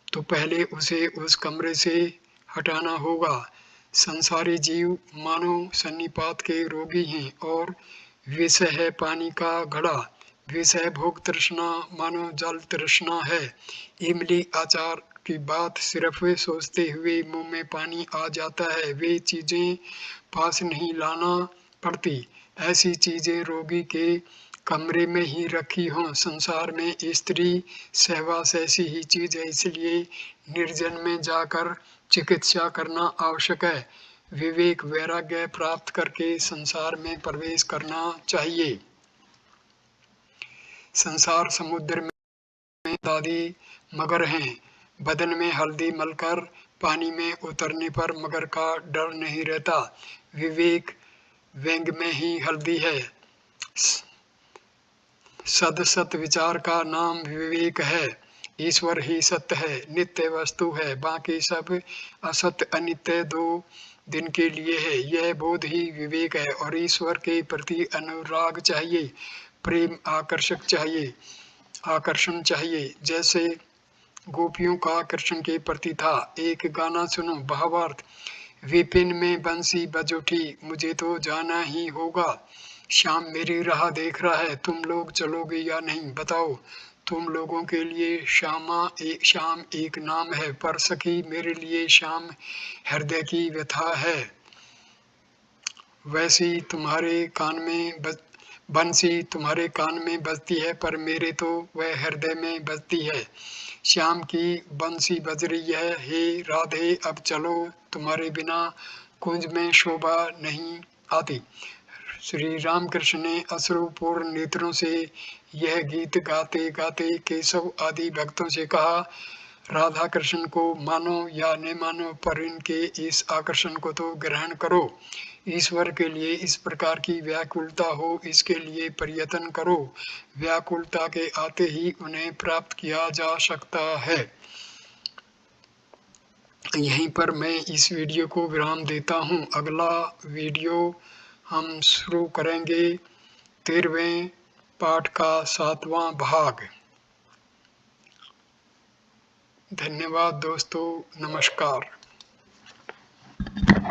तो पहले उसे उस कमरे से हटाना होगा। संसारी जीव मानो सन्निपात के रोगी हैं और विषय है पानी का घड़ा। विषय भोग तृष्णा मानो जल तृष्णा है। इमली अचार की बात सिर्फ सोचते हुए मुंह में पानी आ जाता है, वे चीजें पास नहीं लाना पड़ती। ऐसी चीजें रोगी के कमरे में ही रखी हों। संसार में स्त्री सहवास ऐसी ही चीज है, इसलिए निर्जन में जाकर चिकित्सा करना आवश्यक है। विवेक वैराग्य प्राप्त करके संसार में प्रवेश करना चाहिए। संसार समुद्र में दादी मगर हैं, बदन में हल्दी मलकर पानी में उतरने पर मगर का डर नहीं रहता। विवेक व्यंग में ही हल्दी है। सद सत विचार का नाम विवेक है। ईश्वर ही सत्य है, नित्य वस्तु है, बाकी सब असत्य अनित्य दो दिन के लिए है। यह बोध ही विवेक है। और ईश्वर के प्रति अनुराग चाहिए, प्रेम आकर्षण चाहिए, जैसे गोपियों का कृष्ण के प्रति था। एक गाना सुनो, भावार्थ। विपिन में बंसी बज उठी, मुझे तो जाना ही होगा। श्याम मेरी राह देख रहा है, तुम लोग चलोगे या नहीं बताओ। तुम लोगों के लिए श्याम एक नाम है, पर सखी मेरे लिए श्याम हृदय की व्यथा है। वैसी तुम्हारे कान में बंसी तुम्हारे कान में बजती है, पर मेरे तो वह हृदय में बजती है। श्याम की बंसी बज रही है, हे राधे अब चलो, तुम्हारे बिना कुंज में शोभा नहीं आती। श्री रामकृष्ण ने अश्रुपूर्ण नेत्रों से यह गीत गाते गाते केशव आदि भक्तों से कहा, राधा कृष्ण को मानो या न मानो, पर इनके इस आकर्षण को तो ग्रहण करो। ईश्वर के लिए इस प्रकार की व्याकुलता हो, इसके लिए प्रयत्न करो। व्याकुलता के आते ही उन्हें प्राप्त किया जा सकता है। यहीं पर मैं इस वीडियो को विराम देता हूँ। अगला वीडियो हम शुरू करेंगे 13वें पाठ का 7वां भाग। धन्यवाद दोस्तों, नमस्कार।